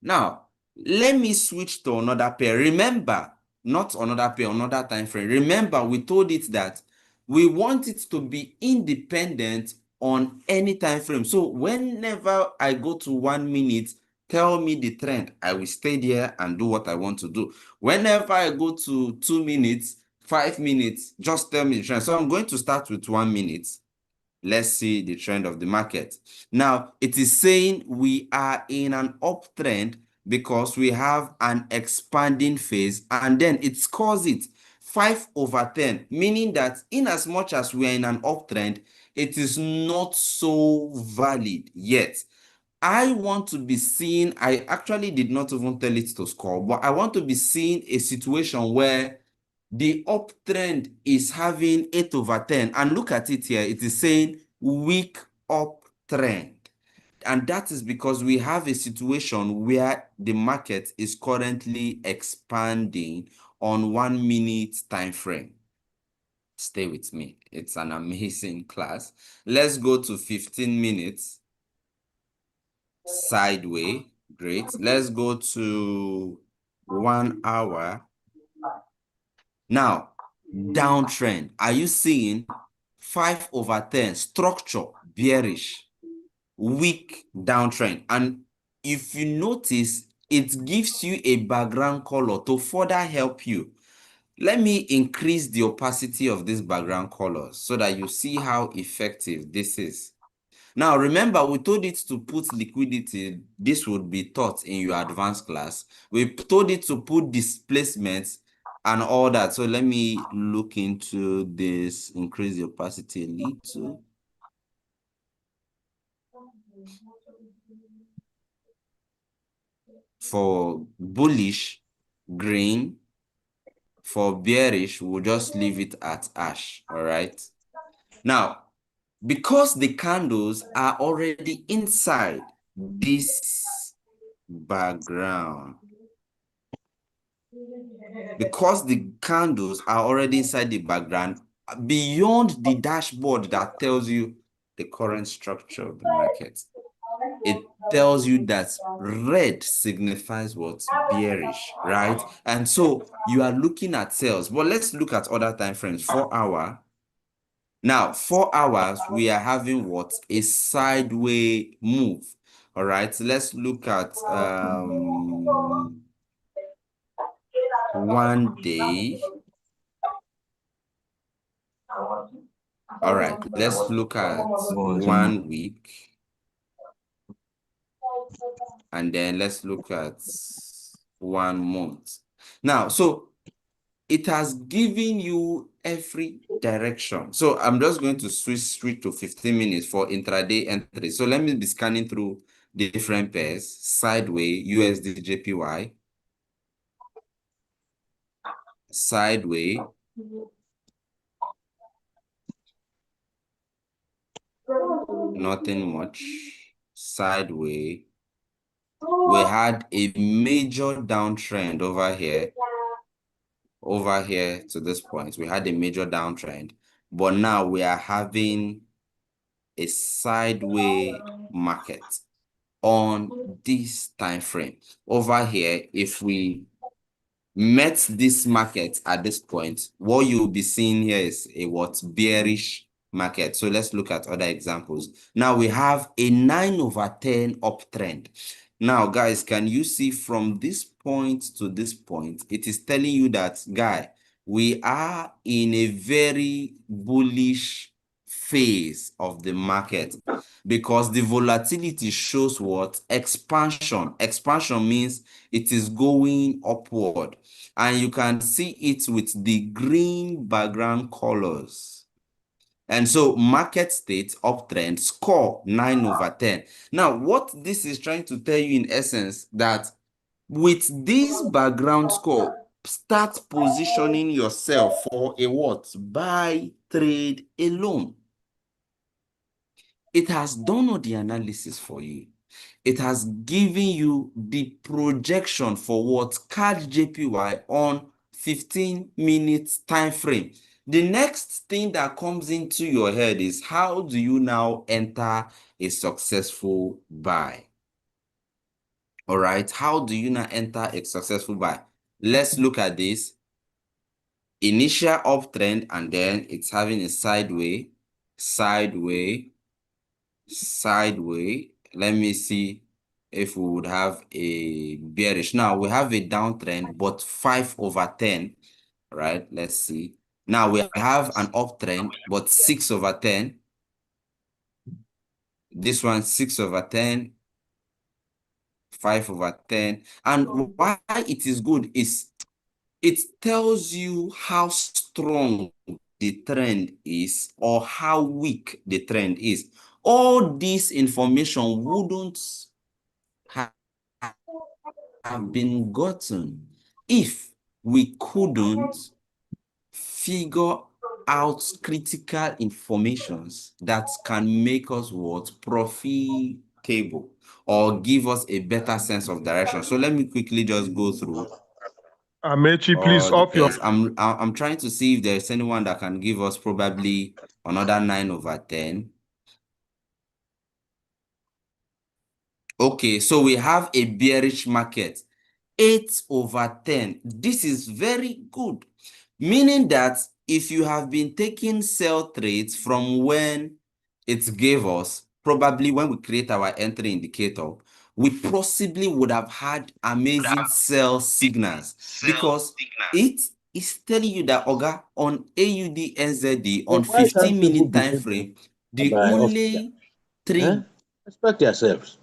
Now, let me switch to another pair. Remember, not another pair, another time frame. Remember, we told it that we want it to be independent on any time frame. So whenever I go to 1 minute, tell me the trend. I will stay there and do what I want to do. Whenever I go to 2 minutes, 5 minutes, just tell me the trend. So I'm going to start with 1 minute. Let's see the trend of the market. Now, it is saying we are in an uptrend because we have an expanding phase, and then it scores it 5/10, meaning that in as much as we are in an uptrend, it is not so valid yet. I want to be seeing, I actually did not even tell it to score, but I want to be seeing a situation where the uptrend is having 8/10. And look at it here. It is saying weak uptrend. And that is because we have a situation where the market is currently expanding on 1 minute time frame. Stay with me. It's an amazing class. Let's go to 15 minutes. Sideways. Great. Let's go to 1 hour. Now, downtrend. Are you seeing 5/10 structure bearish, weak downtrend? And if you notice, it gives you a background color to further help you. Let me increase the opacity of this background color so that you see how effective this is. Now, remember, we told it to put liquidity. This would be taught in your advanced class. We told it to put displacements and all that. So let me look into this, increase the opacity a little. For bullish, green. For bearish, we'll just leave it at ash, all right? Now, because the candles are already inside this background, because the candles are already inside the background, beyond the dashboard that tells you the current structure of the market, it tells you that red signifies what? Bearish, right? And so you are looking at sales. But let's look at other time frames. 4 hour. Now, 4 hours, we are having what? A sideways move. All right, so let's look at 1 day. All right, let's look at 1 week. And then let's look at 1 month. Now, so it has given you every direction. So I'm just going to switch to 15 minutes for intraday entry. So let me be scanning through the different pairs. Sideways, USD JPY. Sideways. Nothing much. Sideways. We had a major downtrend over here. Over here to this point, we had a major downtrend, but now we are having a sideways market on this time frame. Over here, if we met this market at this point, what you'll be seeing here is a what? Bearish market. So let's look at other examples. Now we have a 9/10 uptrend. Now, guys, can you see from this point to this point, it is telling you that, guy, we are in a very bullish phase of the market because the volatility shows what? Expansion. Expansion means it is going upward. And you can see it with the green background colors. And so market state uptrend score 9/10. Now, what this is trying to tell you in essence that with this background score, start positioning yourself for a what? Buy trade alone. it has done all the analysis for you. It has given you the projection for what catch JPY on 15 minutes time frame. The next thing that comes into your head is, how do you now enter a successful buy? All right, how do you now enter a successful buy? Let's look at this. Initial uptrend, and then it's having a sideways. Let me see if we would have a bearish. Now we have a downtrend, but 5/10, right? Let's see. Now we have an uptrend, but 6/10. This one 6/10, 5/10. And why it is good is it tells you how strong the trend is or how weak the trend is. All this information wouldn't have been gotten if we couldn't figure out critical informations that can make us what? Profitable, or give us a better sense of direction. So let me quickly just go through Amechi, please off your. I'm trying to see if there's anyone that can give us probably another 9/10. Okay, so we have a bearish market, 8/10. This is very good, meaning that if you have been taking sell trades from when it gave us, probably when we create our entry indicator, we possibly would have had amazing sell signals, because it is telling you that, Oga, on AUD NZD on Why can't 15-minute people time behave frame, the by only three Respect yourselves.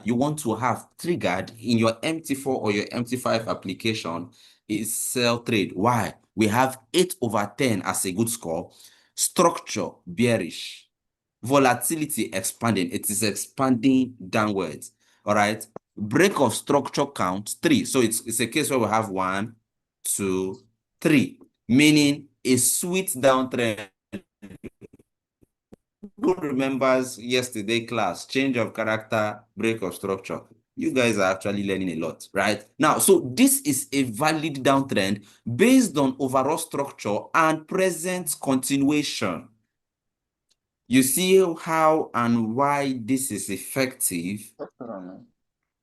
you want to have triggered in your MT4 or your MT5 application is sell trade. Why? We have 8/10 as a good score. Structure bearish. Volatility expanding. It is expanding downwards. All right. Break of structure count 3. So it's a case where we have 1, 2, 3, meaning a sweet downtrend. Who remembers yesterday class, change of character, break of structure? You guys are actually learning a lot, right? Now, so this is a valid downtrend based on overall structure and present continuation. You see how and why this is effective?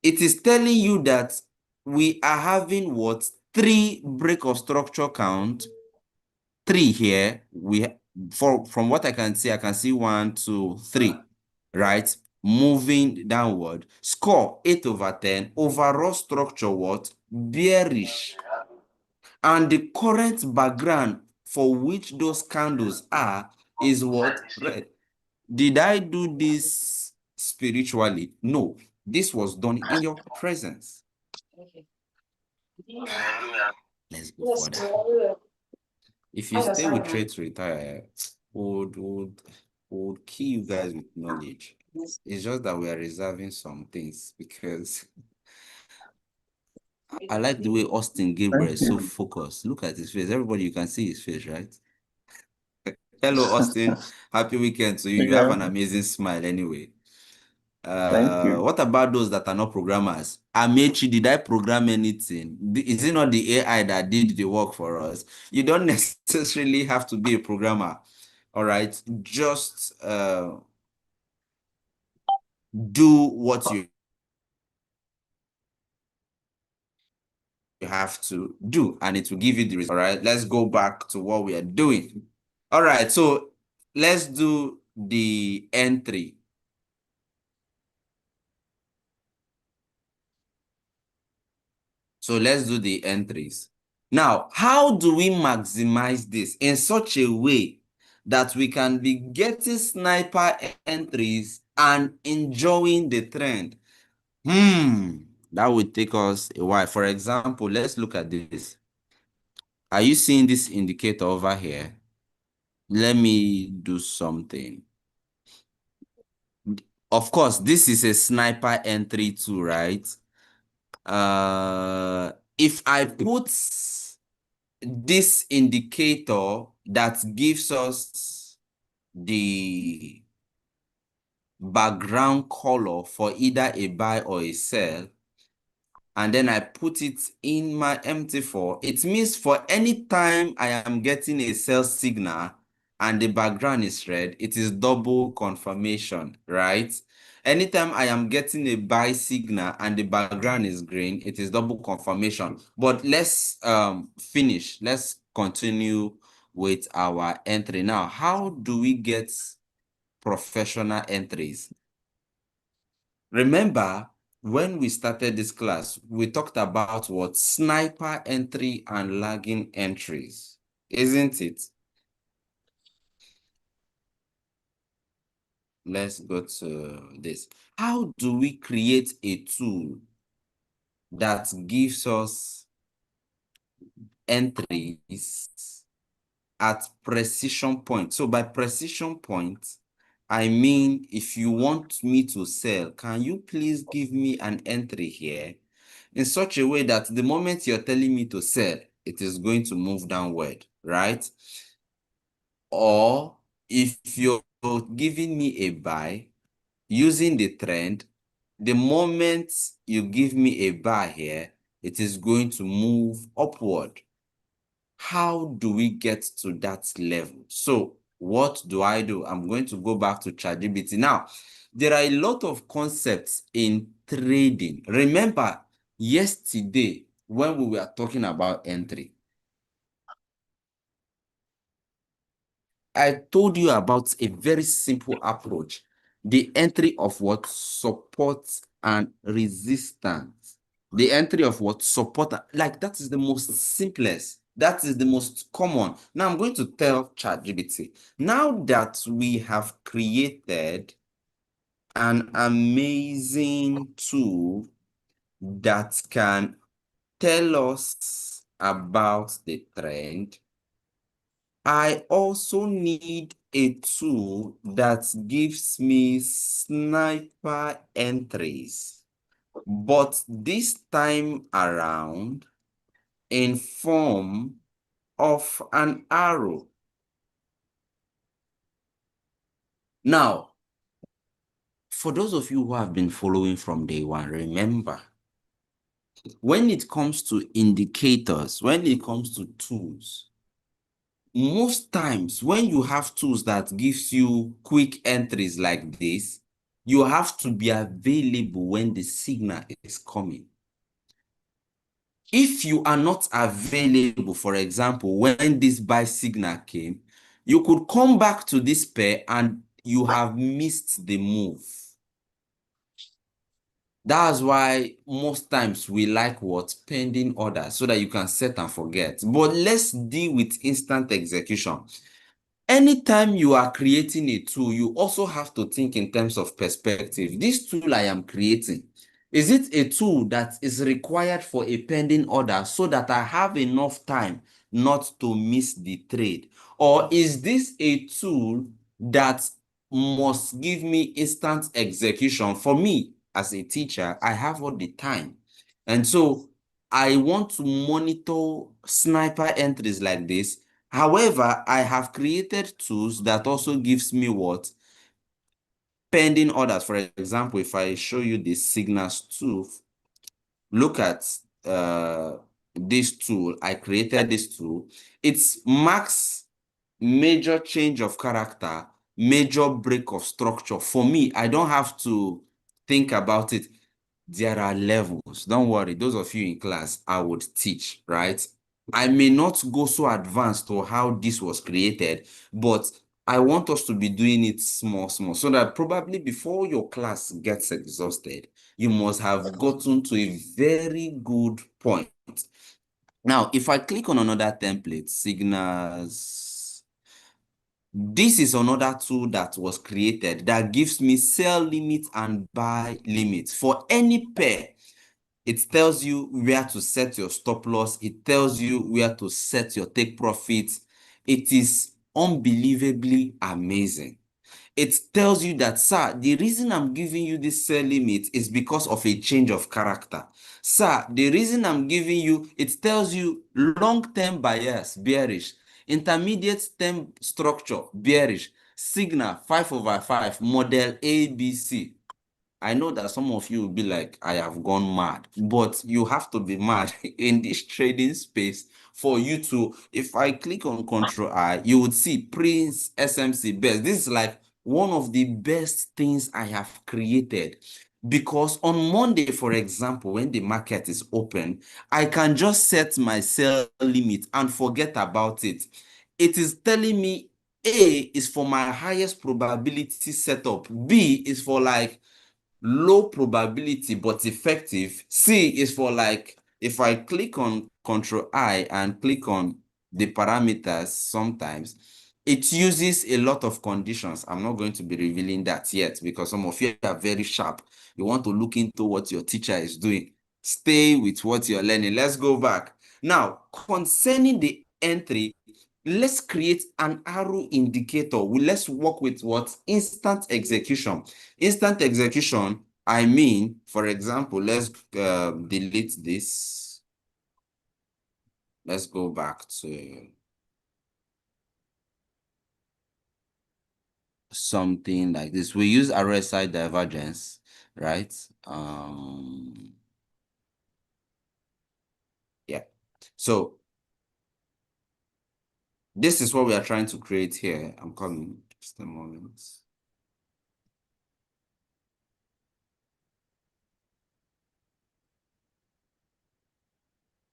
It is telling you that we are having what? 3 break of structure count, 3 here. From what I can see 1, 2, 3, right? Moving downward. Score 8/10. Overall structure what? Bearish. And the current background for which those candles are is what? Red. Did I do this spiritually? No. This was done in your presence. Let's go further. If you stay with trade to retire, would kill you guys with knowledge. It's just that we are reserving some things, because I like the way Austin Gabriel is so focused. Look at his face. Everybody, you can see his face, right? Hello, Austin. Happy weekend to you. You have an amazing smile anyway. Thank you. What about those that are not programmers? Amechi, did I program anything? Is it not the AI that did the work for us? You don't necessarily have to be a programmer. All right, just do what you have to do, and it will give you the result. All right, let's go back to what we are doing. All right, so let's do the entry. So let's do the entries. Now, how do we maximize this in such a way that we can be getting sniper entries and enjoying the trend? That would take us a while. For example, let's look at this. Are you seeing this indicator over here? Let me do something. Of course, this is a sniper entry too, right? If I put this indicator that gives us the background color for either a buy or a sell, and then I put it in my MT4, it means for any time I am getting a sell signal and the background is red, it is double confirmation, right? Anytime I am getting a buy signal and the background is green, it is double confirmation. But let's finish. Let's continue with our entry. Now, how do we get professional entries? Remember, when we started this class, we talked about what? Sniper entry and lagging entries, isn't it? Let's go to this. How do we create a tool that gives us entries at precision point? So by precision point, I mean, if you want me to sell, can you please give me an entry here in such a way that the moment you're telling me to sell, it is going to move downward, right? Or if you're giving me a buy using the trend, the moment you give me a buy here, it is going to move upward. How do we get to that level? So what do? I'm going to go back to ChatGPT. Now, there are a lot of concepts in trading. Remember, yesterday, when we were talking about entry, I told you about a very simple approach. The entry of what? Support and resistance. The entry of what? Support. Like, that is the most simplest. That is the most common. Now I'm going to tell ChatGPT. Now that we have created an amazing tool that can tell us about the trend, I also need a tool that gives me sniper entries, but this time around in form of an arrow. Now, for those of you who have been following from day one, remember, when it comes to indicators, when it comes to tools, most times when you have tools that gives you quick entries like this, you have to be available when the signal is coming. If you are not available, for example, when this buy signal came, you could come back to this pair and you have missed the move. That's why most times we like what? Pending orders, so that you can set and forget. But let's deal with instant execution. Anytime you are creating a tool, you also have to think in terms of perspective. This tool I am creating, is it a tool that is required for a pending order so that I have enough time not to miss the trade? Or is this a tool that must give me instant execution? For me, as a teacher, I have all the time. And so I want to monitor sniper entries like this. However, I have created tools that also gives me what? Pending orders. For example, if I show you the signals tool, look at this tool. I created this tool. It's max major change of character, major break of structure. For me, I don't have to think about it. There are levels. Don't worry, those of you in class, I would teach, right? I may not go so advanced to how this was created, but I want us to be doing it small, so that probably before your class gets exhausted, you must have gotten to a very good point. Now, if I click on another template, signals, this is another tool that was created that gives me sell limit and buy limit for any pair. It tells you where to set your stop loss. It tells you where to set your take profits. It is unbelievably amazing. It tells you that, sir, the reason I'm giving you this sell limit is because of a change of character. Sir, the reason I'm giving you, it tells you long-term bias, bearish, intermediate term structure, bearish. signal 5/5, model ABC. I know that some of you will be like, I have gone mad, but you have to be mad in this trading space for you to, if I click on Control I, you would see Prince SMC best. This is like one of the best things I have created, because on Monday, for example, when the market is open, I can just set my sell limit and forget about it. It is telling me A is for my highest probability setup, B is for like low probability but effective, C is for like, if I click on Control I and click on the parameters, sometimes it uses a lot of conditions. I'm not going to be revealing that yet because some of you are very sharp. You want to look into what your teacher is doing. Stay with what you're learning. Let's go back. Now, concerning the entry, let's create an arrow indicator. Let's work with what? Instant execution. Instant execution, I mean, for example, let's delete this. Let's go back to something like this. We use RSI divergence, right? Yeah. So this is what we are trying to create here. I'm coming, just a moment.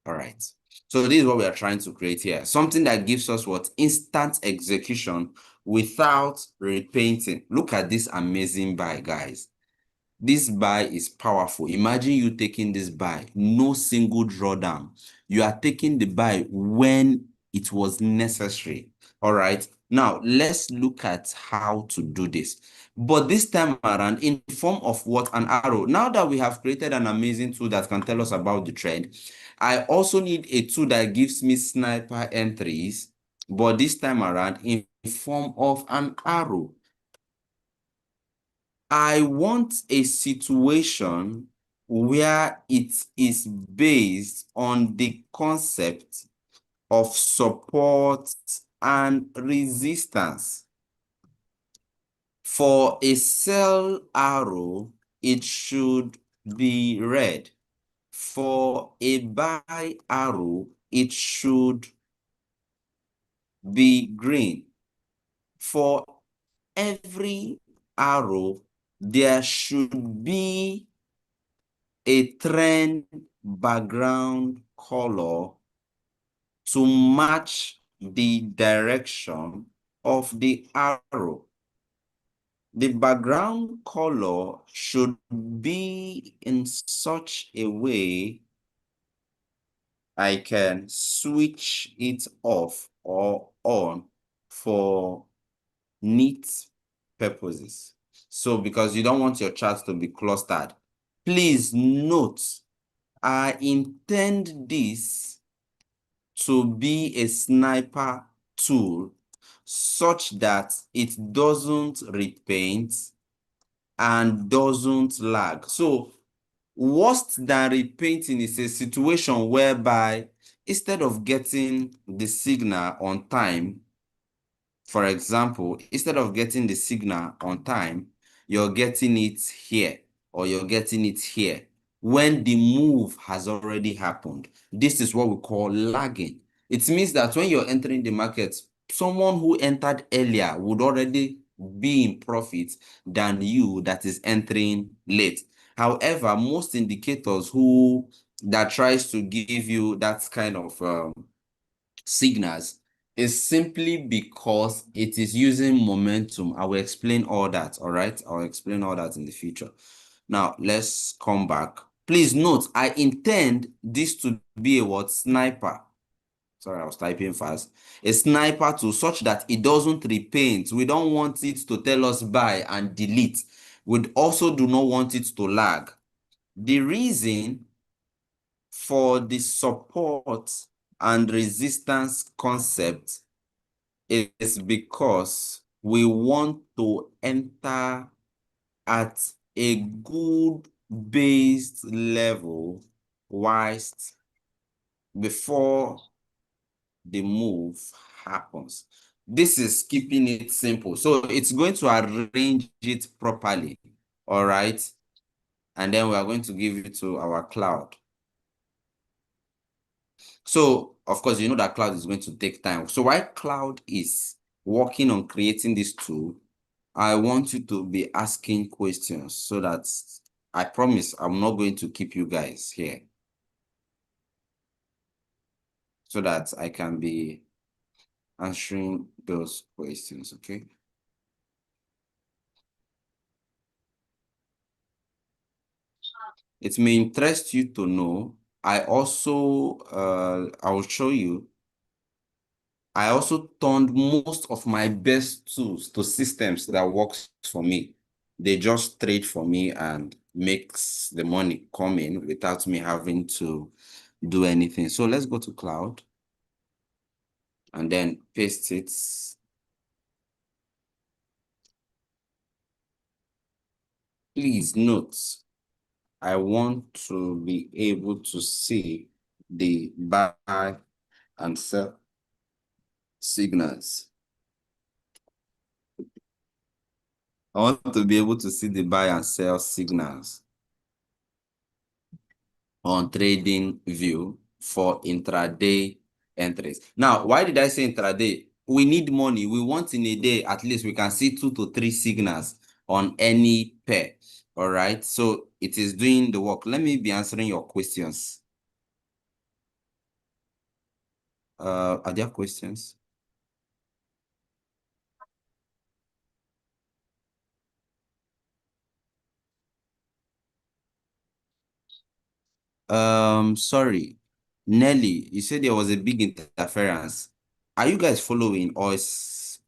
All right. So this is what we are trying to create here. Something that gives us what? Instant execution without repainting. Look at this amazing buy, guys. This buy is powerful. Imagine you taking this buy, no single drawdown. You are taking the buy when it was necessary. All right. Now, let's look at how to do this. But this time around, in form of what? An arrow. Now that we have created an amazing tool that can tell us about the trend, I also need a tool that gives me sniper entries, but this time around in form of an arrow. I want a situation where it is based on the concept of support and resistance. For a sell arrow, it should be red. For a buy arrow, it should be green. For every arrow, there should be a trend background color to match the direction of the arrow. The background color should be in such a way I can switch it off or on for neat purposes. So because you don't want your chart to be clustered, please note, I intend this to be a sniper tool such that it doesn't repaint and doesn't lag. So worse than repainting is a situation whereby instead of getting the signal on time, for example, instead of getting the signal on time, you're getting it here or you're getting it here when the move has already happened. This is what we call lagging. It means that when you're entering the market, someone who entered earlier would already be in profit than you that is entering late. However, most indicators that tries to give you that kind of signals is simply because it is using momentum. I will explain all that, all right? I'll explain all that in the future. Now, let's come back. Please note, I intend this to be a what? Sniper. Sorry, I was typing fast. A sniper tool such that it doesn't repaint. We don't want it to tell us buy and delete. We also do not want it to lag. The reason for the support and resistance concept is because we want to enter at a good based level whilst before the move happens. This is keeping it simple. So it's going to arrange it properly. All right. And then we are going to give it to our cloud. So, of course, you know that cloud is going to take time. So while cloud is working on creating this tool, I want you to be asking questions so that I promise I'm not going to keep you guys here, so that I can be answering those questions, okay? It may interest you to know, I will show you, I also turned most of my best tools to systems that works for me. They just trade for me and makes the money come in without me having to do anything. So let's go to cloud and then paste it. Please note, I want to be able to see the buy and sell signals. I want to be able to see the buy and sell signals on trading view for intraday entries. Now, why did I say intraday? We need money. We want in a day, at least we can see 2 to 3 signals on any pair. All right. So it is doing the work. Let me be answering your questions. Are there questions? Sorry, Nelly, you said there was a big interference. Are you guys following, or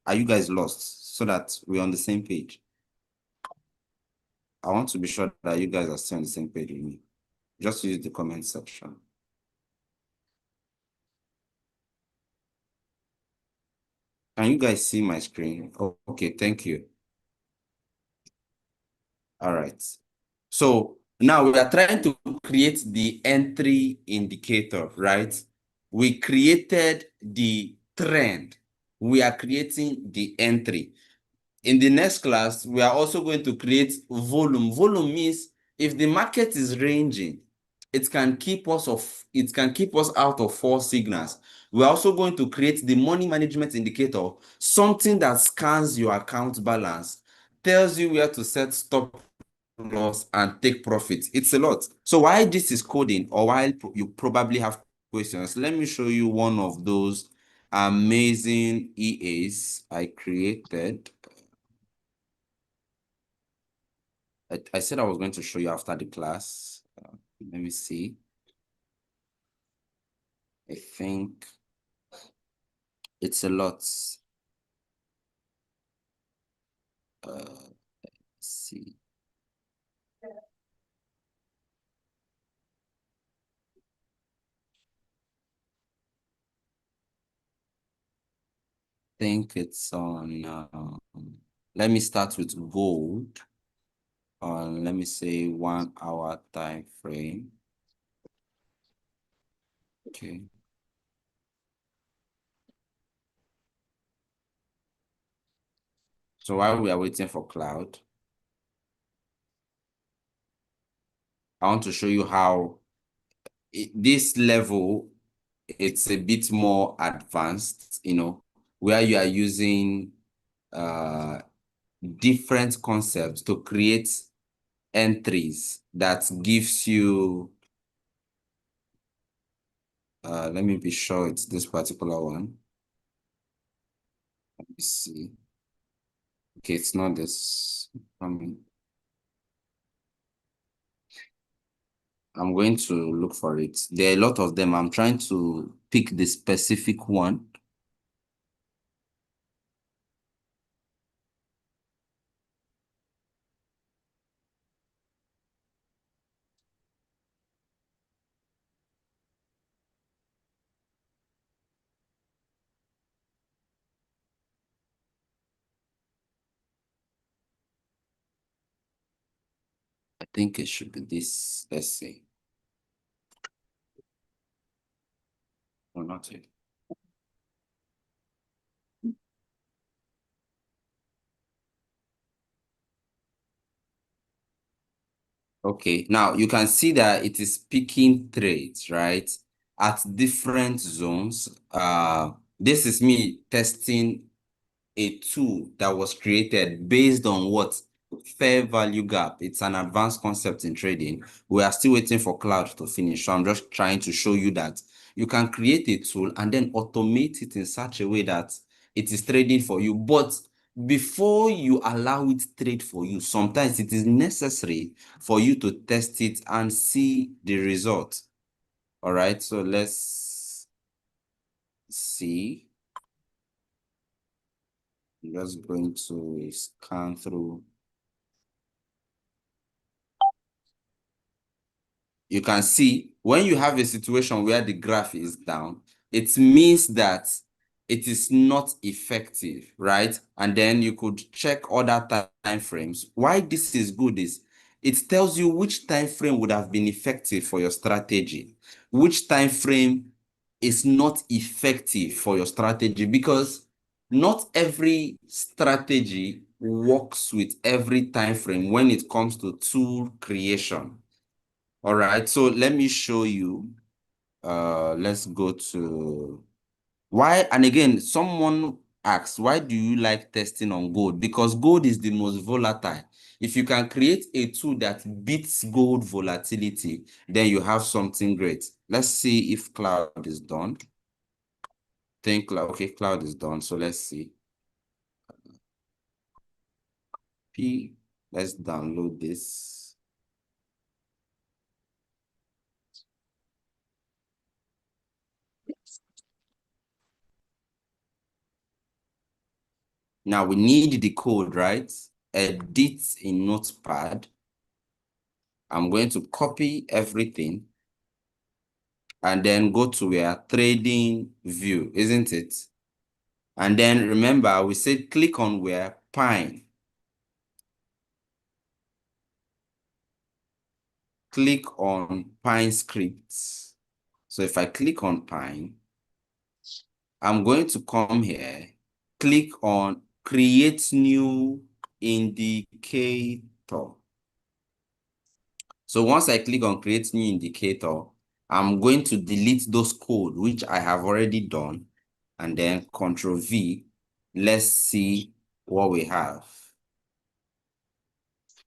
are you guys lost, so that we're on the same page? I want to be sure that you guys are still on the same page with me. Just use the comment section. Can you guys see my screen? Oh, okay, thank you. All right. So now we are trying to create the entry indicator, right? We created the trend. We are creating the entry. In the next class, we are also going to create volume. Volume means if the market is ranging, it can keep us out of false signals. We're also going to create the money management indicator, something that scans your account balance, tells you where to set stop loss and take profits. It's a lot. So while this is coding, or while you probably have questions, let me show you one of those amazing EAs I created. I said I was going to show you after the class. Let me see. I think it's a lot. Let's see. I think it's on, let me start with gold on, let me say 1 hour time frame. Okay. So while we are waiting for cloud, I want to show you how this level, it's a bit more advanced, where you are using different concepts to create entries that gives you, let me be sure it's this particular one. Let me see. Okay, it's not this. I'm going to look for it. There are a lot of them. I'm trying to pick the specific one. I think it should be this. Let's see. No, not it. Okay, now you can see that it is picking trades, right? At different zones. This is me testing a tool that was created based on what? Fair value gap. It's an advanced concept in trading. We are still waiting for cloud to finish. So I'm just trying to show you that you can create a tool and then automate it in such a way that it is trading for you. But before you allow it to trade for you, sometimes it is necessary for you to test it and see the result. All right, so let's see. I'm just going to scan through. You can see when you have a situation where the graph is down, it means that it is not effective, right? And then you could check other time frames. Why this is good is it tells you which time frame would have been effective for your strategy, which time frame is not effective for your strategy, because not every strategy works with every time frame when it comes to tool creation. All right, so let me show you. Let's go to why. And again, someone asks, why do you like testing on gold? Because gold is the most volatile. If you can create a tool that beats gold volatility, then you have something great. Let's see if cloud is done. Okay, cloud is done. So let's see. Let's download this. Now we need the code, right? Edit in Notepad. I'm going to copy everything and then go to where trading view, isn't it? And then remember, we said click on where Pine. Click on Pine scripts. So if I click on Pine, I'm going to come here, click on create new indicator. So once I click on create new indicator, I'm going to delete those code, which I have already done, and then Control V. Let's see what we have.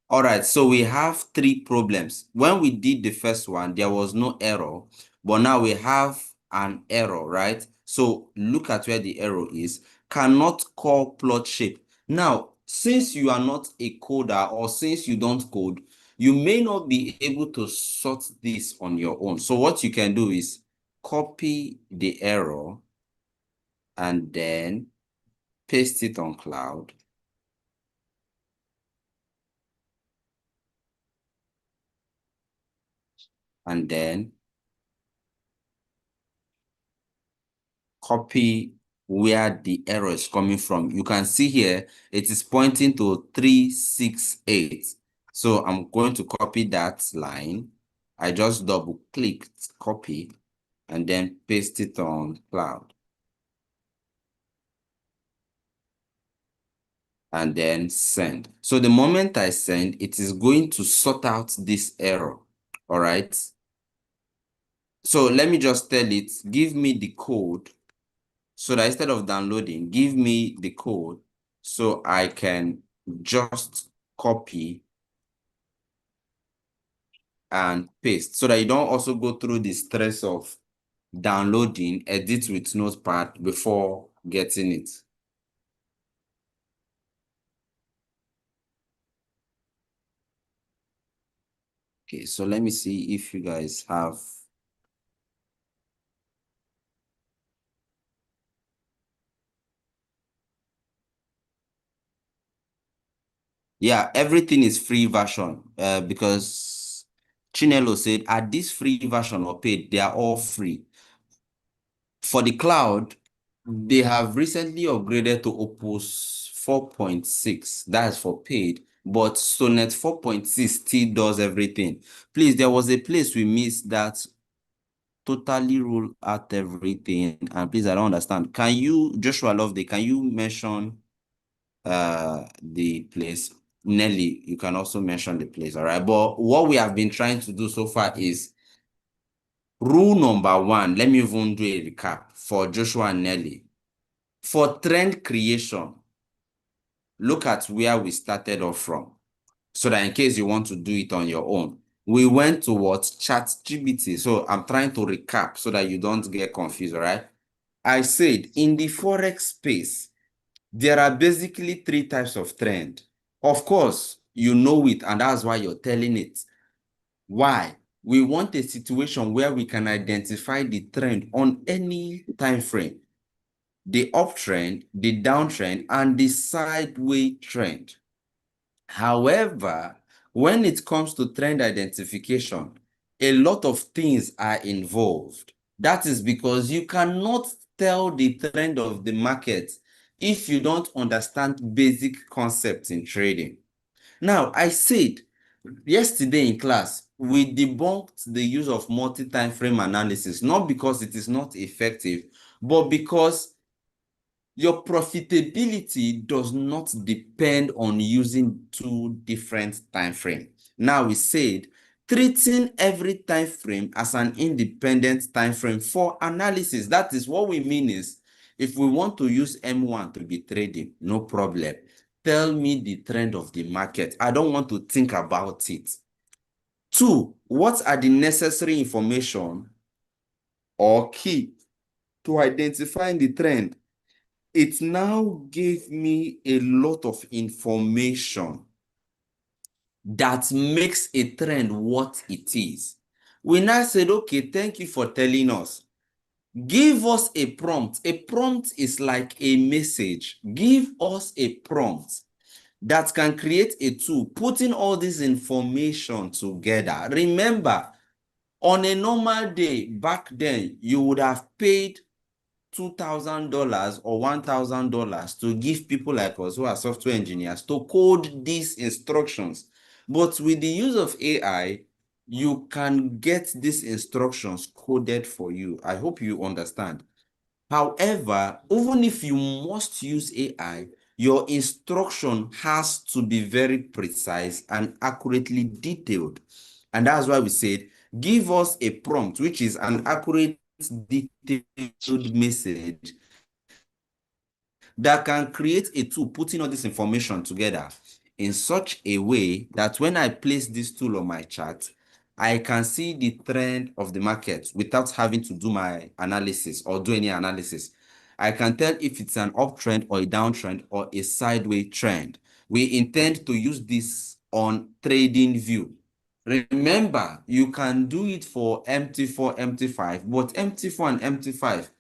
All right, so we have 3 problems. When we did the first one, there was no error, but now we have an error, right? So look at where the error is. Cannot call plot shape. Now, since you are not a coder, or since you don't code, you may not be able to sort this on your own. So what you can do is copy the error and then paste it on cloud. And then copy where the error is coming from. You can see here, it is pointing to 368. So I'm going to copy that line. I just double clicked, copy, and then paste it on cloud. And then send. So the moment I send, it is going to sort out this error. All right. So let me just tell it, give me the code. So that instead of downloading, give me the code so I can just copy and paste, so that you don't also go through the stress of downloading, edit with Notepad before getting it. Okay, so let me see if you guys have. Yeah, everything is free version because Chinelo said, are these free version or paid? They are all free. For the cloud, they have recently upgraded to Opus 4.6. That's for paid, but Sonnet 4.6 still does everything. Please, there was a place we missed that totally rule out everything. And please, I don't understand. Can you, Joshua Loveday, can you mention the place? Nelly, you can also mention the place, all right? But what we have been trying to do so far is rule number 1. Let me even do a recap for Joshua and Nelly. For trend creation, look at where we started off from, so that in case you want to do it on your own, we went to what? ChatGPT. So I'm trying to recap so that you don't get confused, all right? I said in the forex space, there are basically 3 types of trend. Of course, you know it, and that's why you're telling it. Why? We want a situation where we can identify the trend on any time frame, the uptrend, the downtrend, and the sideways trend. However, when it comes to trend identification, a lot of things are involved. That is because you cannot tell the trend of the market if you don't understand basic concepts in trading. Now, I said yesterday in class, we debunked the use of multi-time frame analysis, not because it is not effective, but because your profitability does not depend on using 2 different time frames. Now we said treating every time frame as an independent time frame for analysis. That is what we mean is, if we want to use M1 to be trading, no problem. Tell me the trend of the market. I don't want to think about it. 2, what are the necessary information or key to identifying the trend? It now gave me a lot of information that makes a trend what it is. We now said, okay, thank you for telling us. Give us a prompt. A prompt is like a message. Give us a prompt that can create a tool, putting all this information together. Remember, on a normal day, back then, you would have paid $2,000 or $1,000 to give people like us who are software engineers to code these instructions. But with the use of AI, you can get these instructions coded for you. I hope you understand. However, even if you must use AI, your instruction has to be very precise and accurately detailed. And that's why we said, give us a prompt, which is an accurate, detailed message that can create a tool putting all this information together in such a way that when I place this tool on my chart, I can see the trend of the market without having to do my analysis or do any analysis. I can tell if it's an uptrend or a downtrend or a sideways trend. We intend to use this on TradingView. Remember, you can do it for MT4, MT5, but MT4 and MT5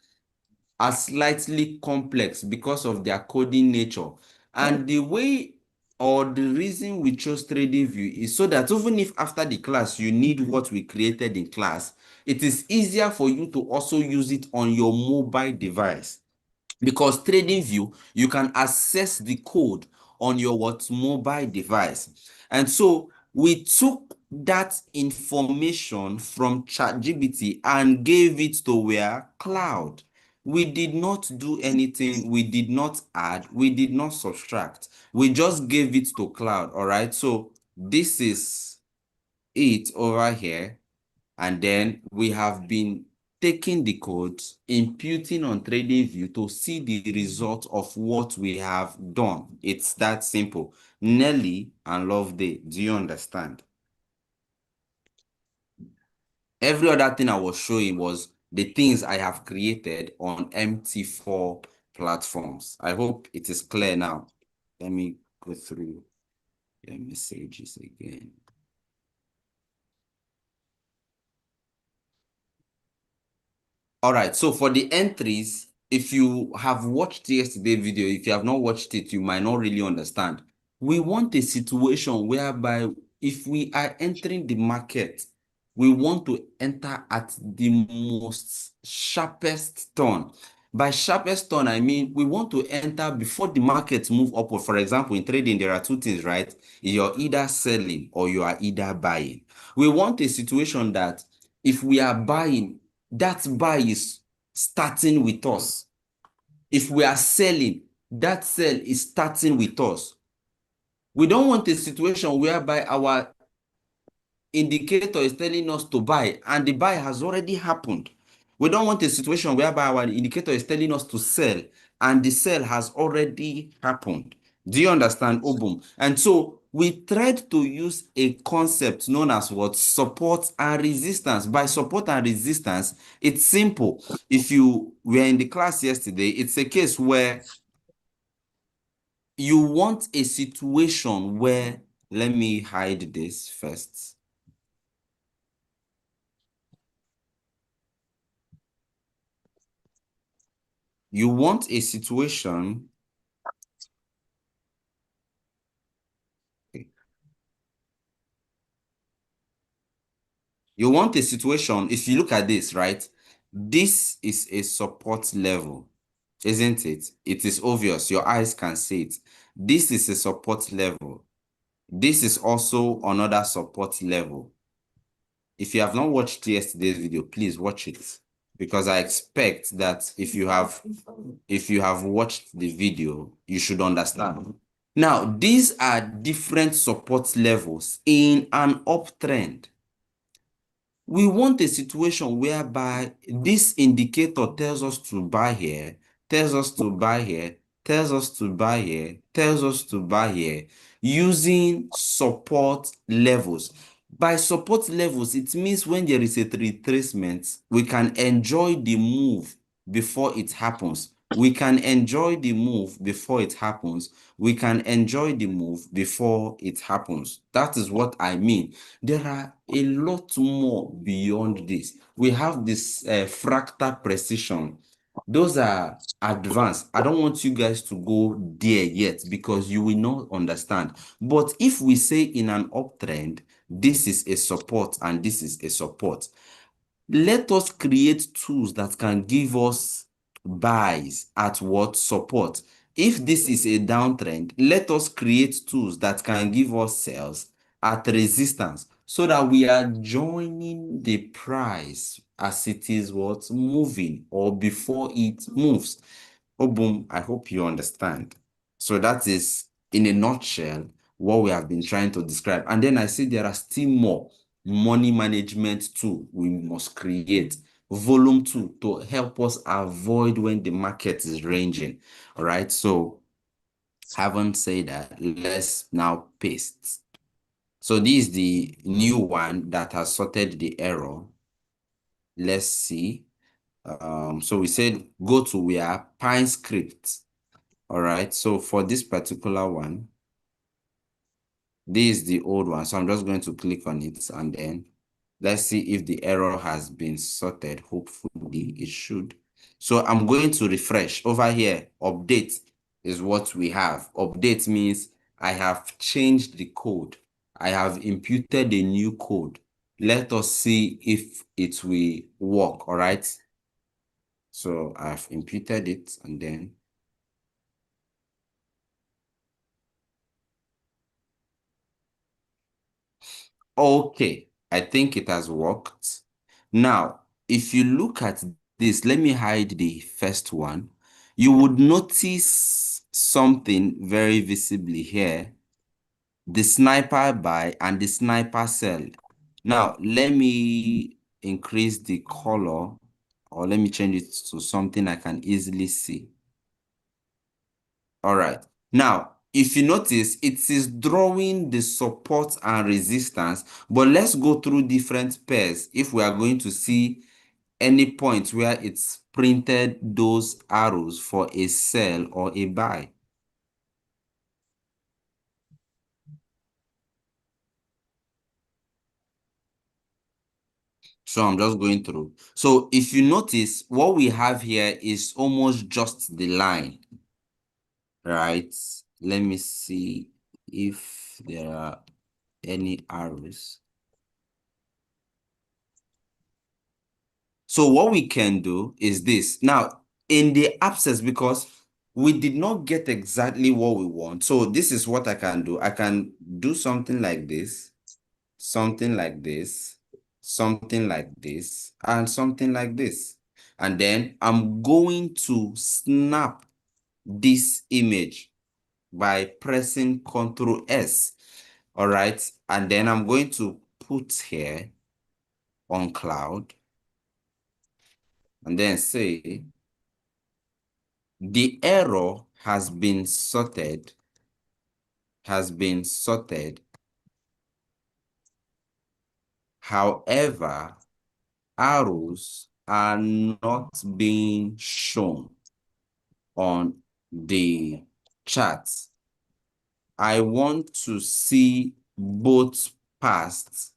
are slightly complex because of their coding nature. And the way or the reason we chose TradingView is so that even if after the class you need what we created in class, it is easier for you to also use it on your mobile device. Because TradingView, you can access the code on your mobile device. And so we took that information from ChatGPT and gave it to where? Cloud. We did not do anything. We did not add. We did not subtract. We just gave it to cloud. All right. So this is it over here. And then we have been taking the codes, imputing on TradingView to see the result of what we have done. It's that simple. Nelly and Loveday, do you understand? Every other thing I was showing was the things I have created on MT4 platforms. I hope it is clear now. Let me go through the messages again. All right, so for the entries, if you have watched yesterday's video, if you have not watched it, you might not really understand. We want a situation whereby if we are entering the market, we want to enter at the most sharpest turn. By sharpest turn, I mean we want to enter before the markets move upward. For example, in trading, there are 2 things, right? You're either selling or you are either buying. We want a situation that if we are buying, that buy is starting with us. If we are selling, that sell is starting with us. We don't want a situation whereby our indicator is telling us to buy and the buy has already happened. We don't want a situation whereby our indicator is telling us to sell and the sell has already happened. Do you understand, Obum? And so we tried to use a concept known as what? Support and resistance. By support and resistance, it's simple. If you were in the class yesterday, it's a case where you want a situation where, let me hide this first. You want a situation. You want a situation, if you look at this, right? This is a support level, isn't it? It is obvious. Your eyes can see it. This is a support level. This is also another support level. If you have not watched yesterday's video, please watch it, because I expect that if you have watched the video, you should understand. Now, these are different support levels in an uptrend. We want a situation whereby this indicator tells us to buy here, tells us to buy here, tells us to buy here, tells us to buy here, using support levels. By support levels, it means when there is a retracement, we can enjoy the move before it happens. We can enjoy the move before it happens. We can enjoy the move before it happens. That is what I mean. There are a lot more beyond this. We have this fractal precision. Those are advanced. I don't want you guys to go there yet because you will not understand. But if we say in an uptrend, this is a support and this is a support, let us create tools that can give us buys at what? Support. If this is a downtrend, let us create tools that can give us sells at resistance so that we are joining the price as it is what? Moving or before it moves. Oh, boom. I hope you understand. So that is, in a nutshell, what we have been trying to describe. And then I see there are still more money management tool we must create. Volume 2 to help us avoid when the market is ranging. All right. So having said that, let's now paste. So this is the new one that has sorted the error. Let's see. So we said go to where Pine script. All right. So for this particular one, this is the old one. So I'm just going to click on it and then let's see if the error has been sorted. Hopefully it should. So I'm going to refresh over here. Update is what we have. Update means I have changed the code. I have imputed a new code. Let us see if it will work. All right. So I've imputed it and then okay, I think it has worked. Now, if you look at this, let me hide the first one. You would notice something very visibly here, the sniper buy and the sniper sell. Now, let me increase the color or let me change it to something I can easily see. All right. Now, if you notice, it is drawing the support and resistance, but let's go through different pairs if we are going to see any point where it's printed those arrows for a sell or a buy. So I'm just going through. So if you notice, what we have here is almost just the line, right? Let me see if there are any arrows. So what we can do is this. Now, in the absence, because we did not get exactly what we want. So this is what I can do. I can do something like this, something like this, something like this, and something like this. And then I'm going to snap this image. by pressing Ctrl S. All right. And then I'm going to put here on cloud and then say the error has been sorted. However, arrows are not being shown on the chart. I want to see both past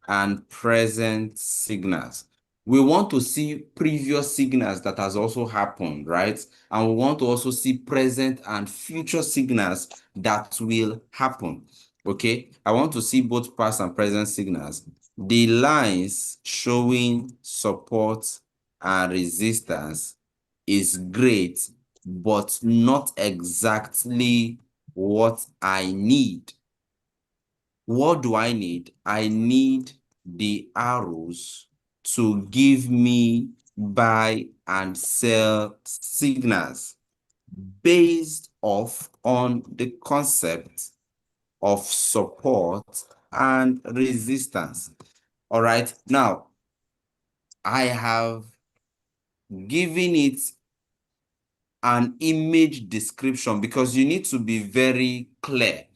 and present signals. We want to see previous signals that has also happened, right? And we want to also see present and future signals that will happen. Okay, I want to see both past and present signals. The lines showing support and resistance is great, but not exactly what I need. What do I need? I need the arrows to give me buy and sell signals based off on the concept of support and resistance. All right. Now, I have given it an image description because you need to be very clear.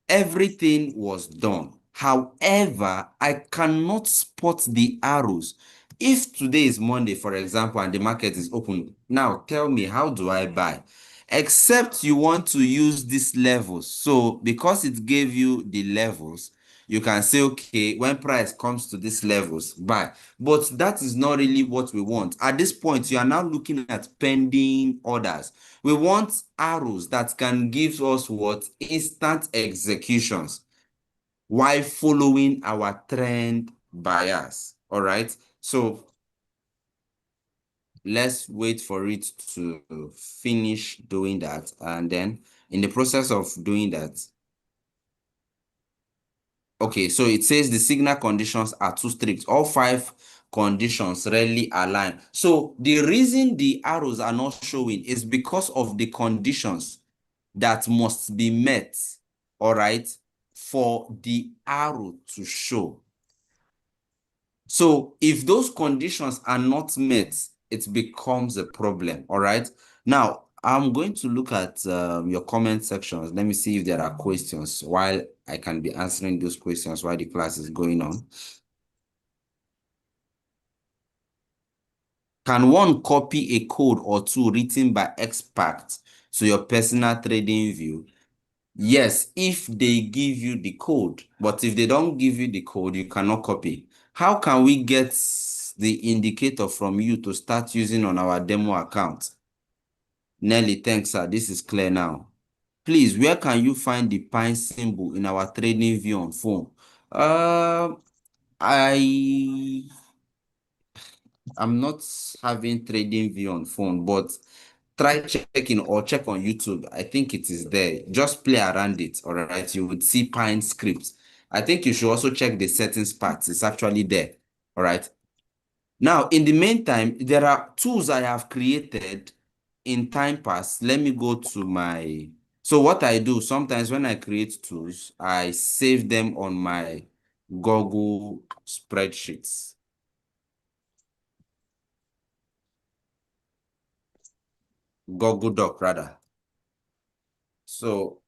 Everything was done. However, I cannot spot the arrows. If today is Monday, for example, and the market is open, now tell me, how do I buy? Except you want to use these levels. So because it gave you the levels, you can say, okay, when price comes to these levels, buy. But that is not really what we want. At this point, you are now looking at pending orders. We want arrows that can give us what? Instant executions while following our trend bias. All right. So let's wait for it to finish doing that. And then in the process of doing that, okay, so it says the signal conditions are too strict. All 5 conditions rarely align. So the reason the arrows are not showing is because of the conditions that must be met, all right, for the arrow to show. So if those conditions are not met, it becomes a problem, all right? Now, I'm going to look at your comment sections. Let me see if there are questions while I can be answering those questions while the class is going on. Can one copy a code or two written by experts to your personal trading view? Yes, if they give you the code, but if they don't give you the code, you cannot copy. How can we get the indicator from you to start using on our demo account? Nelly, thanks, sir. This is clear now. Please, where can you find the pine symbol in our trading view on phone? I'm not having trading view on phone, but try checking or check on YouTube. I think it is there. Just play around it, all right? You would see Pine scripts. I think you should also check the settings part. It's actually there, all right? Now, in the meantime, there are tools I have created in time past. Let me go to my... So what I do, sometimes when I create tools, I save them on my Google spreadsheets. Google Doc, rather. So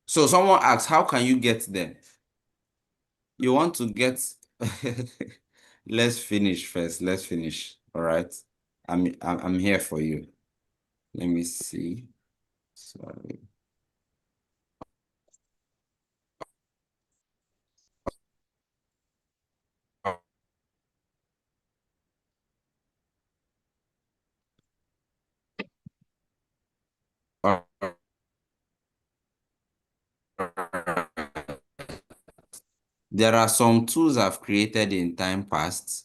someone asks, how can you get them? You want to get... Let's finish first. Let's finish. All right. I'm here for you. Let me see. Sorry. There are some tools I've created in time past.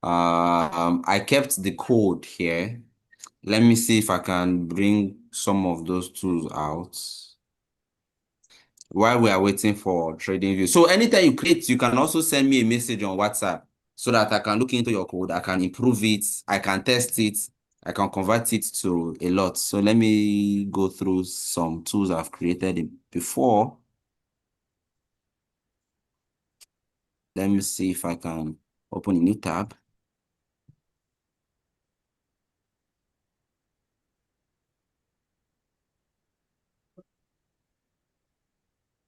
I kept the code here. Let me see if I can bring some of those tools out while we are waiting for TradingView. So anytime you create, you can also send me a message on WhatsApp. so that I can look into your code, I can improve it, I can test it, I can convert it to a lot. So let me go through some tools I've created before. Let me see if I can open a new tab.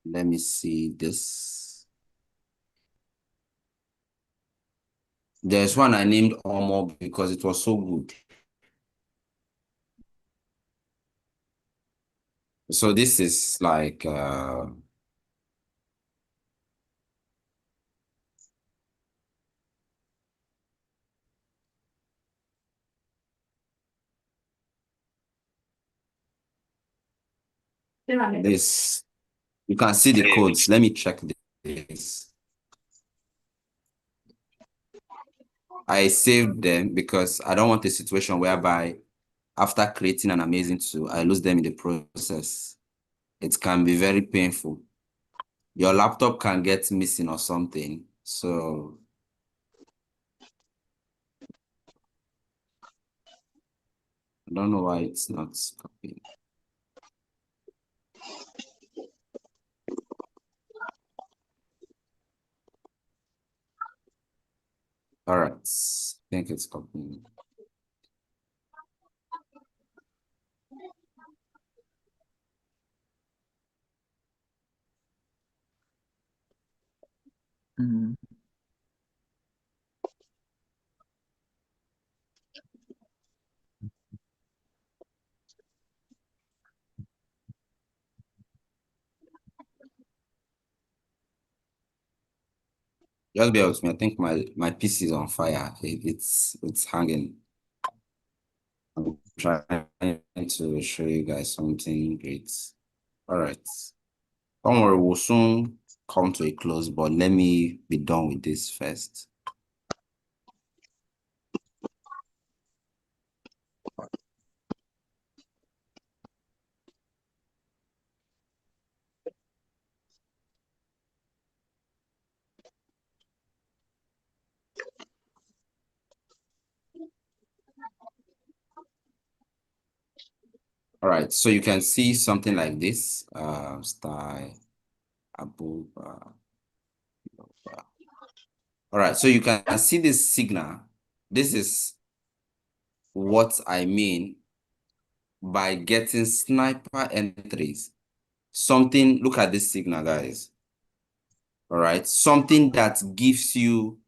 Let me see this. There's one I named Omo because it was so good. So this is like this. You can see the codes. Let me check this. I saved them because I don't want a situation whereby after creating an amazing tool, I lose them in the process. It can be very painful. Your laptop can get missing or something. So I don't know why it's not copying. All right, I think it's copying. Just bear with me. I think my PC is on fire. It's hanging. I'm trying to show you guys something great. All right. Don't worry, we'll soon come to a close, but let me be done with this first. All right, so you can see something like this, style, above. All right, so you can see this signal. This is what I mean by getting sniper entries. Something, look at this signal, guys. All right, something that gives you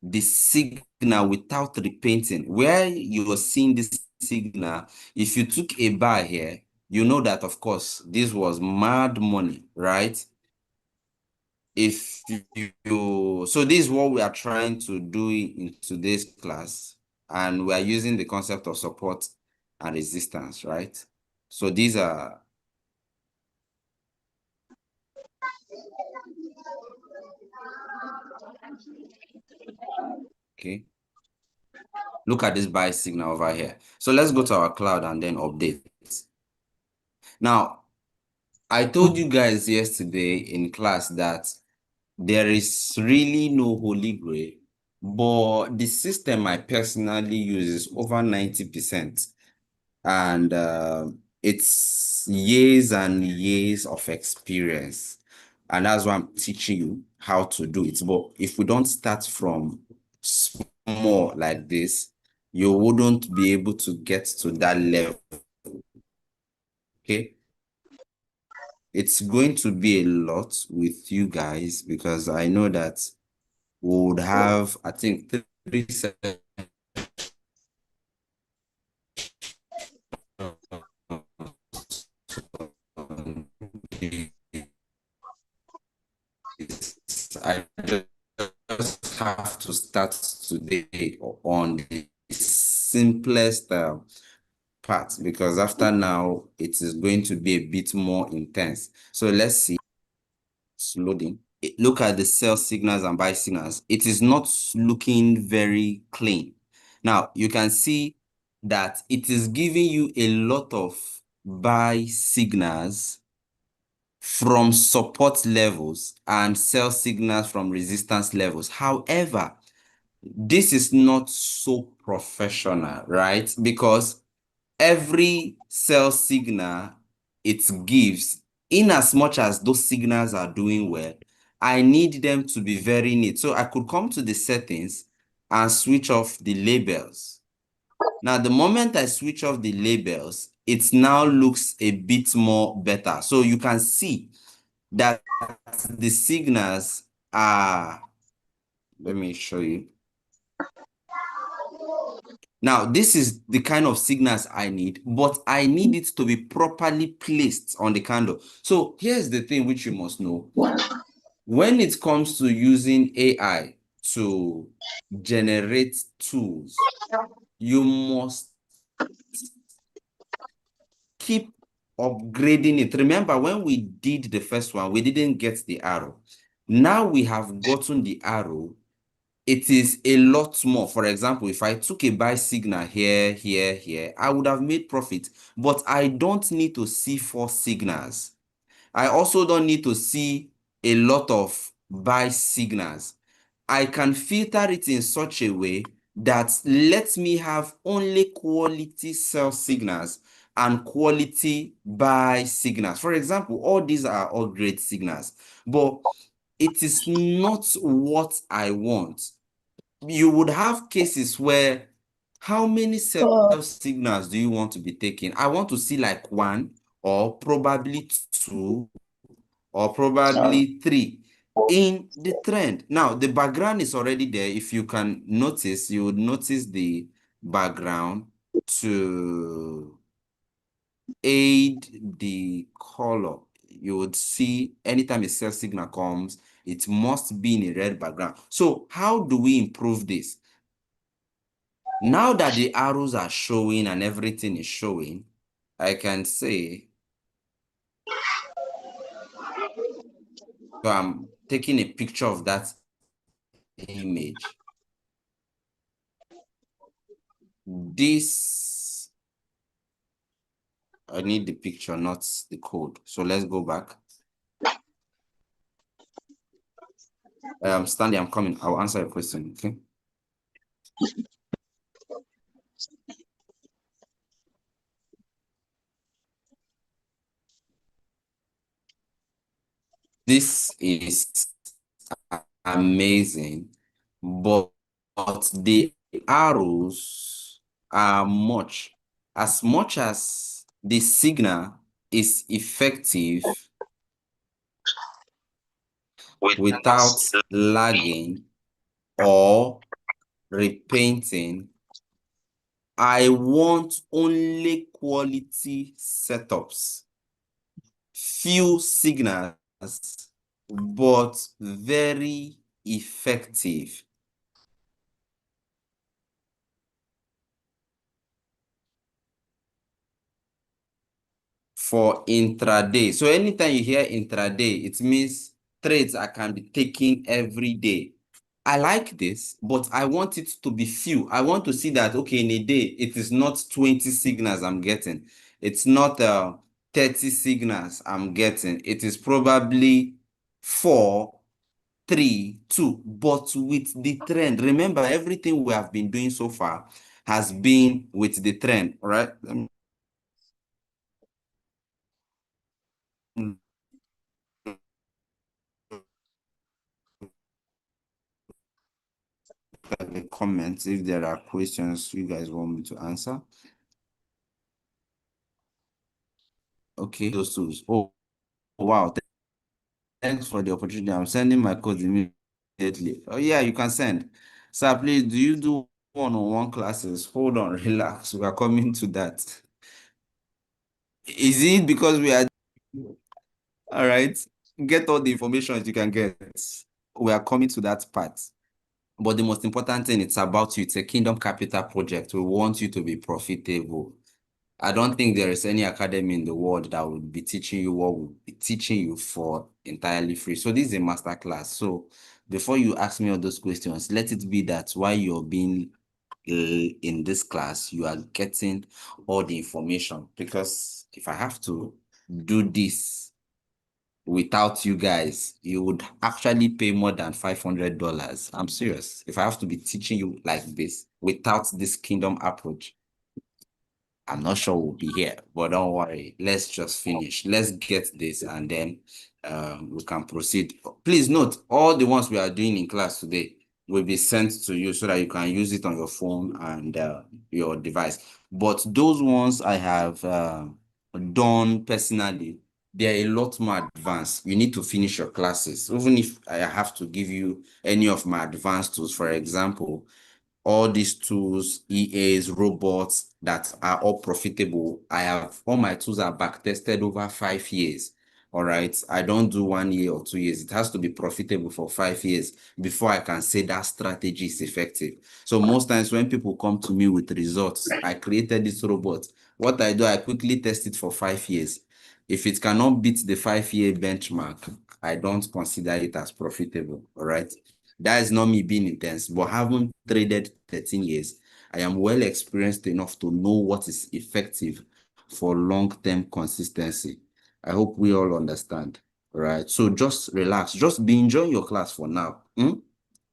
the signal without repainting. Where you are seeing this signal, if you took a buy here, you know that, of course, this was mad money, right? If you, so this is what we are trying to do in today's class, and we are using the concept of support and resistance, right? So these are, okay. Look at this buy signal over here. So let's go to our cloud and then update. Now, I told you guys yesterday in class that there is really no holy grail, but the system I personally use is over 90%. And it's years and years of experience. And that's why I'm teaching you how to do it. But if we don't start from small like this, you wouldn't be able to get to that level. Okay? It's going to be a lot with you guys because I know that we would have, I think, 3 sessions. I just have to start today on the simplest part because after now it is going to be a bit more intense. So let's see. It's loading. Look at the sell signals and buy signals. It is not looking very clean. Now you can see that it is giving you a lot of buy signals from support levels and sell signals from resistance levels. However, this is not so professional, right? Because every sell signal it gives, in as much as those signals are doing well, I need them to be very neat. So I could come to the settings and switch off the labels. Now, the moment I switch off the labels, it now looks a bit more better. So you can see that the signals are, let me show you. Now, this is the kind of signals I need, but I need it to be properly placed on the candle. So here's the thing which you must know. When it comes to using AI to generate tools, you must keep upgrading it. Remember, when we did the first one, we didn't get the arrow. Now we have gotten the arrow. It is a lot more. For example, if I took a buy signal here, I would have made profit, but I don't need to see 4 signals. I also don't need to see a lot of buy signals. I can filter it in such a way that lets me have only quality sell signals and quality buy signals. For example, all these are all great signals, but it is not what I want. You would have cases where how many sell signals do you want to be taking? I want to see like 1 or probably 2 or probably 3 in the trend. Now, the background is already there. If you can notice, you would notice the background to aid the color. You would see anytime a sell signal comes, it must be in a red background. So how do we improve this? Now that the arrows are showing and everything is showing, I can say, so I'm taking a picture of that image. This, I need the picture, not the code. So let's go back. Stanley, I'm coming. I'll answer your question, okay? This is amazing, but the arrows are as much as the signal is effective without lagging or repainting. I want only quality setups, few signals, but very effective. For intraday. So anytime you hear intraday, it means trades I can be taking every day. I like this, but I want it to be few. I want to see that, okay, in a day, it is not 20 signals I'm getting. It's not 30 signals I'm getting. It is probably 4, 3, 2, but with the trend. Remember, everything we have been doing so far has been with the trend, right? The comments if there are questions you guys want me to answer. Okay, those tools. Oh wow, thanks for the opportunity. I'm sending my code immediately. Oh yeah, you can send. Sir, please, do you do one-on-one classes? Hold on, relax. We are coming to that. Is it because we are all right? Get all the information you can get. We are coming to that part. But the most important thing, it's about you. It's a Kingdom Capital project. We want you to be profitable. I don't think there is any academy in the world that would be teaching you what would be teaching you for entirely free. So this is a master class. So before you ask me all those questions, let it be that while you're being in this class, you are getting all the information. Because if I have to do this without you guys, you would actually pay more than $500. I'm serious. If I have to be teaching you like this without this kingdom approach, I'm not sure we'll be here, but don't worry. Let's just finish. Let's get this and then we can proceed. Please note, all the ones we are doing in class today will be sent to you so that you can use it on your phone and your device. But those ones I have done personally, they're a lot more advanced. You need to finish your classes. Even if I have to give you any of my advanced tools, for example, all these tools, EAs, robots that are all profitable. I have all my tools are back tested over 5 years. All right. I don't do 1 year or 2 years. It has to be profitable for 5 years before I can say that strategy is effective. So most times when people come to me with results, I created this robot. What I do, I quickly test it for 5 years. If it cannot beat the 5-year benchmark, I don't consider it as profitable. All right. That is not me being intense, but having traded 13 years, I am well experienced enough to know what is effective for long-term consistency. I hope we all understand. All right. So just relax. Just be enjoying your class for now.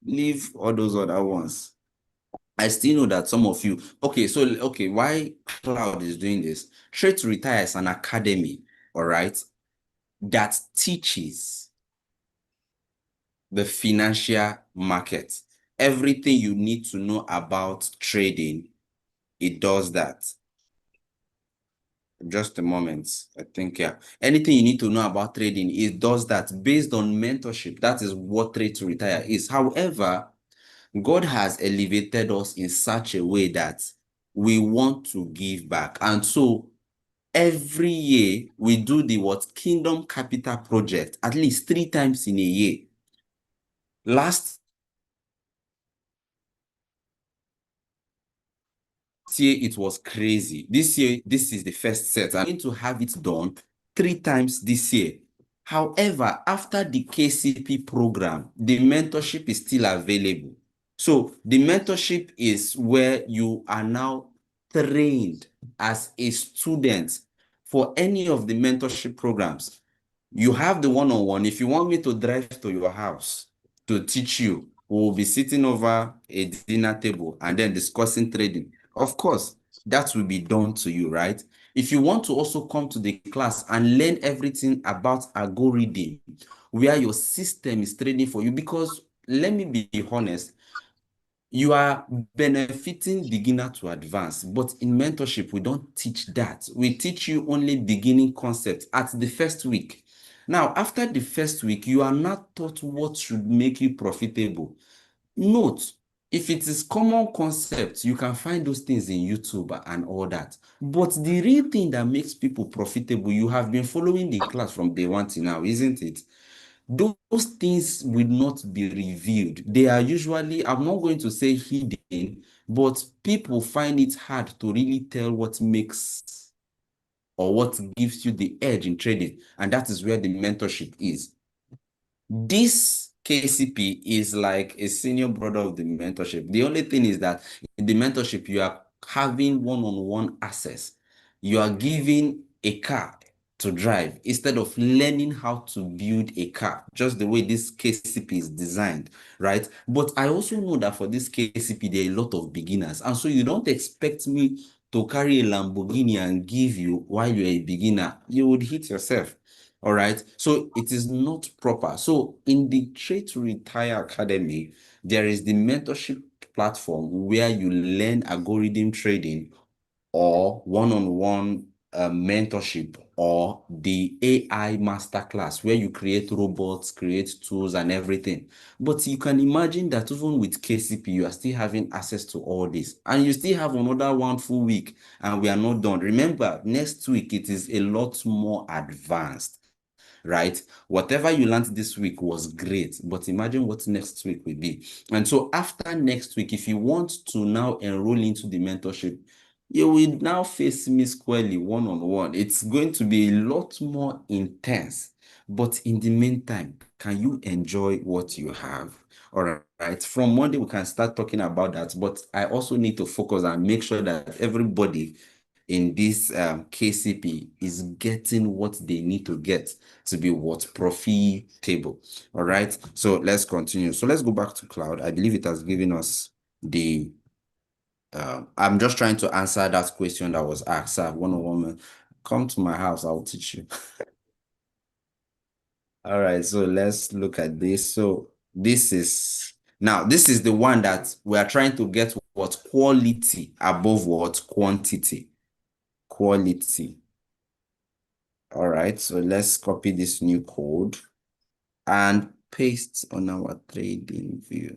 Leave all those other ones. I still know that some of you, okay, why Cloud is doing this? Trade to Retire is an academy, all right, that teaches the financial market. Everything you need to know about trading, it does that. Just a moment. I think, yeah. Anything you need to know about trading, it does that based on mentorship. That is what Trade to Retire is. However, God has elevated us in such a way that we want to give back. And so every year we do the Kingdom Capital Project at least 3 times in a year. Last year it was crazy. This year, this is the first set. I'm going to have it done 3 times this year. However, after the KCP program, the mentorship is still available. So the mentorship is where you are now trained as a student for any of the mentorship programs. You have the one-on-one. If you want me to drive to your house to teach you, we'll be sitting over a dinner table and then discussing trading. Of course, that will be done to you, right? If you want to also come to the class and learn everything about algorithm, where your system is trading for you, because let me be honest, you are benefiting beginner to advance, but in mentorship, we don't teach that. We teach you only beginning concepts at the first week. Now, after the first week, you are not taught what should make you profitable. Note, if it is common concepts, you can find those things in YouTube and all that. But the real thing that makes people profitable, you have been following the class from day 1 to now, isn't it? Those things will not be revealed. They are usually, I'm not going to say hidden, but people find it hard to really tell what makes or what gives you the edge in trading. And that is where the mentorship is. This KCP is like a senior brother of the mentorship. The only thing is that in the mentorship, you are having one-on-one access. You are given a car to drive instead of learning how to build a car, just the way this KCP is designed, right? But I also know that for this KCP, there are a lot of beginners. And so you don't expect me to carry a Lamborghini and give you while you're a beginner. You would hit yourself. All right. So it is not proper. So in the Trade to Retire Academy, there is the mentorship platform where you learn algorithm trading or one-on-one mentorship or the AI masterclass where you create robots, create tools and everything. But you can imagine that even with KCP, you are still having access to all this. And you still have another 1 full week and we are not done. Remember, next week, it is a lot more advanced. Right? Whatever you learned this week was great, but imagine what next week will be. And so after next week, if you want to now enroll into the mentorship, you will now face me squarely one-on-one. It's going to be a lot more intense. But in the meantime, can you enjoy what you have? All right. From Monday, we can start talking about that. But I also need to focus and make sure that everybody in this KCP is getting what they need to get to be what profitable. All right. So let's continue. So let's go back to cloud. I believe it has given us the I'm just trying to answer that question that was asked. Sir, one-on-one, come to my house, I'll teach you. All right, so let's look at this. So this is the one that we are trying to get what quality above what quantity. Quality. All right, so let's copy this new code and paste on our trading view.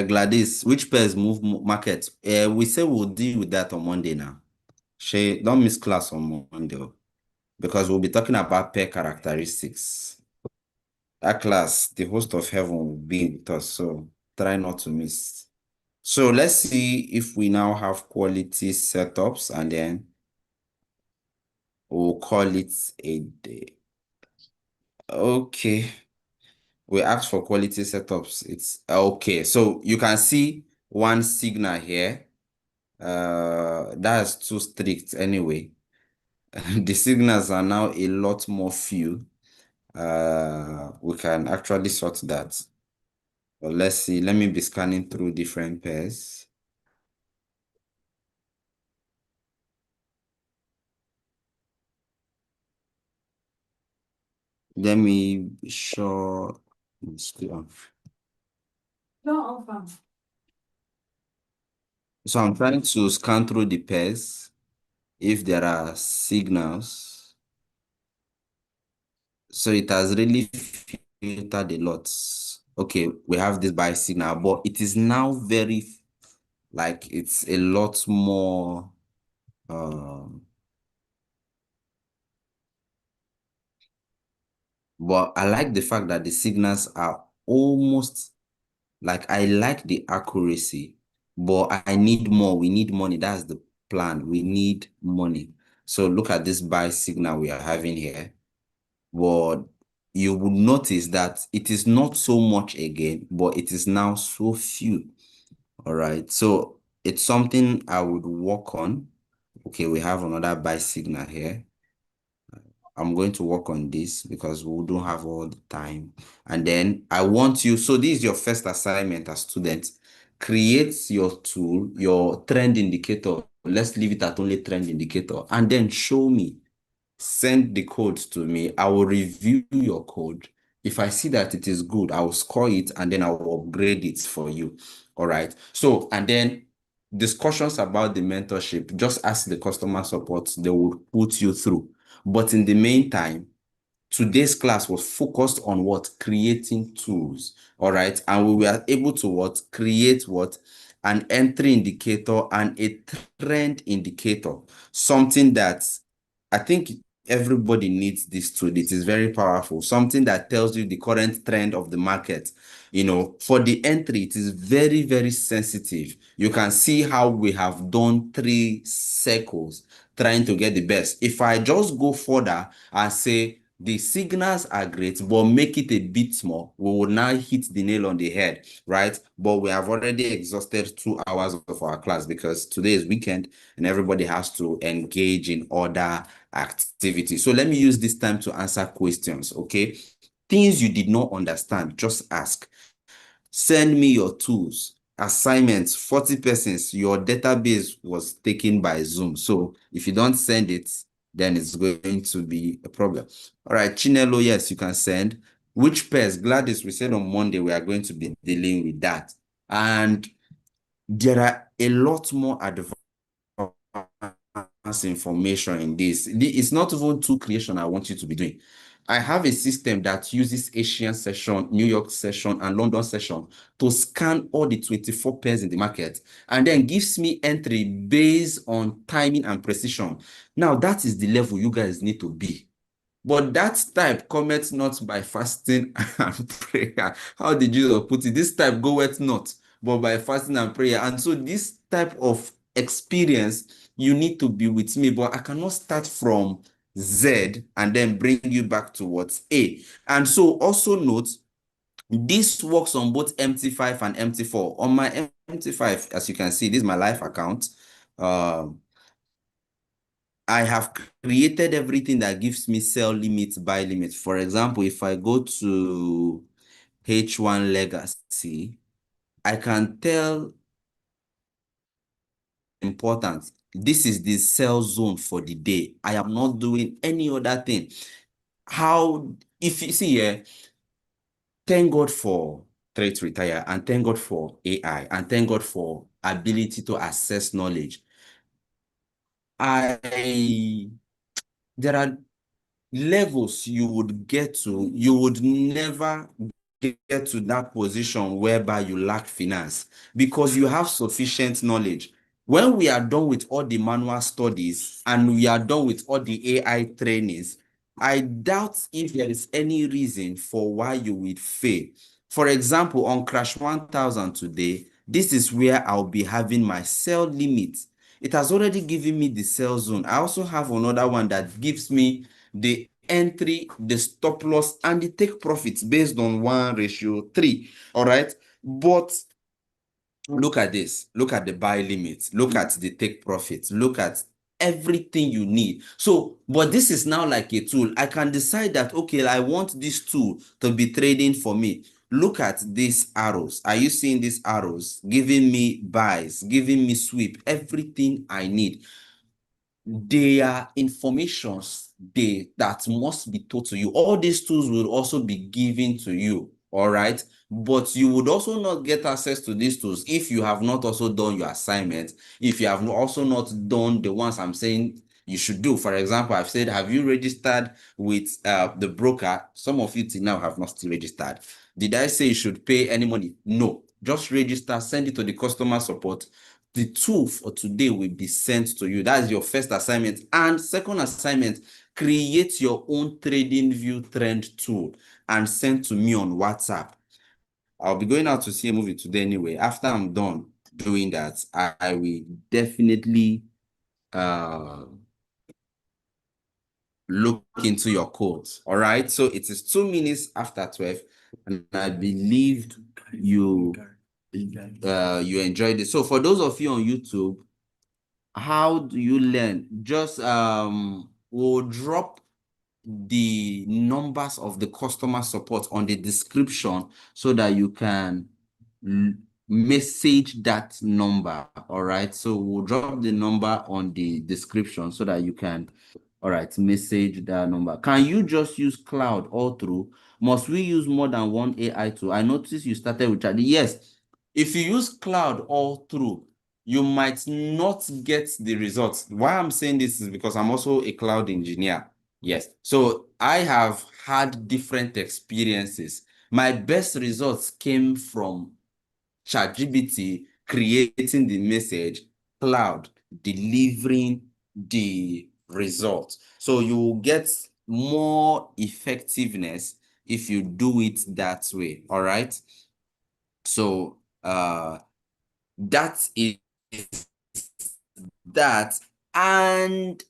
Gladys, which pairs move market? We say we'll deal with that on Monday now. Shay, don't miss class on Monday because we'll be talking about pair characteristics. That class, the host of heaven will be with us, so try not to miss. So let's see if we now have quality setups, and then we'll call it a day. Okay. We asked for quality setups. It's okay. So you can see one signal here. That's too strict anyway. The signals are now a lot more few. We can actually sort that. But let's see. Let me be scanning through different pairs. Let me be sure. So I'm trying to scan through the pairs if there are signals. So it has really filtered a lot. Okay, we have this buy signal, but it is now very, like, it's a lot more. But I like the fact that the signals are almost, like, I like the accuracy, but I need more. We need money. That's the plan. We need money. So look at this buy signal we are having here. But you would notice that it is not so much again, but it is now so few. All right. So it's something I would work on. Okay, we have another buy signal here. I'm going to work on this because we don't have all the time. And then I want you, so this is your first assignment as student. Create your tool, your trend indicator. Let's leave it at only trend indicator. And then show me. Send the code to me. I will review your code. If I see that it is good, I will score it and then I will upgrade it for you. All right. So, and then discussions about the mentorship, just ask the customer support. They will put you through. But in the meantime, today's class was focused on what? Creating tools. All right. And we were able to what? Create what? An entry indicator and a trend indicator. Something that I think everybody needs this tool. It is very powerful. Something that tells you the current trend of the market. You know, for the entry, it is very, very sensitive. You can see how we have done 3 circles trying to get the best. If I just go further and say the signals are great, but make it a bit more, we will now hit the nail on the head, right? But we have already exhausted 2 hours of our class because today is weekend and everybody has to engage in other activities. So let me use this time to answer questions, okay? Things you did not understand, just ask. Send me your tools. Assignments, 40 persons. Your database was taken by Zoom. So if you don't send it, then it's going to be a problem. All right, Chinelo, yes, you can send. Which pairs? Gladys, we said on Monday we are going to be dealing with that. And there are a lot more advanced information in this. It's not even tool creation I want you to be doing. I have a system that uses Asian session, New York session, and London session to scan all the 24 pairs in the market and then gives me entry based on timing and precision. Now, that is the level you guys need to be. But that type cometh not by fasting and prayer. How did Jesus put it? This type goeth not, but by fasting and prayer. And so this type of experience, you need to be with me, but I cannot start from Z and then bring you back to what's A. And so also note, this works on both MT5 and MT4. On my MT5, as you can see, this is my live account. I have created everything that gives me sell limits, buy limits. For example, if I go to H1 Legacy, I can tell important. This is the sell zone for the day. I am not doing any other thing. If you see here, thank God for Trade to Retire, and thank God for AI, and thank God for ability to access knowledge. There are levels you would get to, you would never get to that position whereby you lack finance because you have sufficient knowledge. When we are done with all the manual studies and we are done with all the AI trainings, I doubt if there is any reason for why you would fail. For example, on Crash 1000 today, this is where I'll be having my sell limit. It has already given me the sell zone. I also have another one that gives me the entry, the stop loss, and the take profits based on 1:3. All right. But look at this. Look at the buy limits. Look at the take profits. Look at everything you need. So, but this is now like a tool. I can decide that, okay, I want this tool to be trading for me. Look at these arrows. Are you seeing these arrows? Giving me buys, giving me sweep, everything I need. They are informations that must be taught to you. All these tools will also be given to you, all right? But you would also not get access to these tools if you have not also done your assignment, if you have also not done the ones I'm saying you should do. For example, I've said, have you registered with the broker? Some of you till now have not still registered. Did I say you should pay any money? No. Just register, send it to the customer support. The tool for today will be sent to you. That's your first assignment. And second assignment, create your own trading view trend tool and send to me on WhatsApp. I'll be going out to see a movie today anyway. After I'm done doing that, I will definitely look into your codes. All right. So it is 2 minutes after 12, and I believe you enjoyed it. So for those of you on YouTube, how do you learn? Just we'll drop the numbers of the customer support on the description so that you can message that number. All right, so we'll drop the number on the description so that you can, all right, message that number. Can you just use cloud all through? Must we use more than one AI tool? I noticed you started with chat. Yes, if you use cloud all through, you might not get the results. Why I'm saying this is because I'm also a cloud engineer. Yes. So I have had different experiences. My best results came from ChatGPT creating the message, cloud delivering the results. So you will get more effectiveness if you do it that way. All right. So that is that. And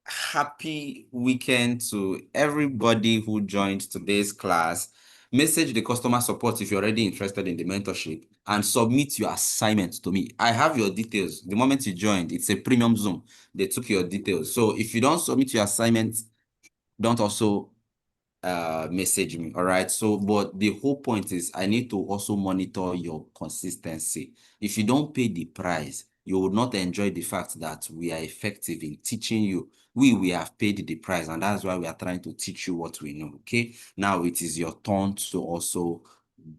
happy weekend to everybody who joined today's class. Message the customer support if you're already interested in the mentorship and submit your assignment to me. I have your details. The moment you joined, it's a premium Zoom. They took your details. So if you don't submit your assignment, don't also message me. All right. So, but the whole point is I need to also monitor your consistency. If you don't pay the price, you will not enjoy the fact that we are effective in teaching you. We have paid the price, and that's why we are trying to teach you what we know. Okay. Now it is your turn to also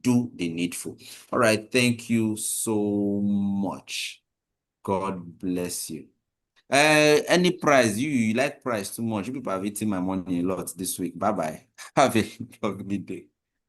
do the needful. All right. Thank you so much. God bless you. Any price, you like price too much. You people have eaten my money a lot this week. Bye bye. Have a lovely day.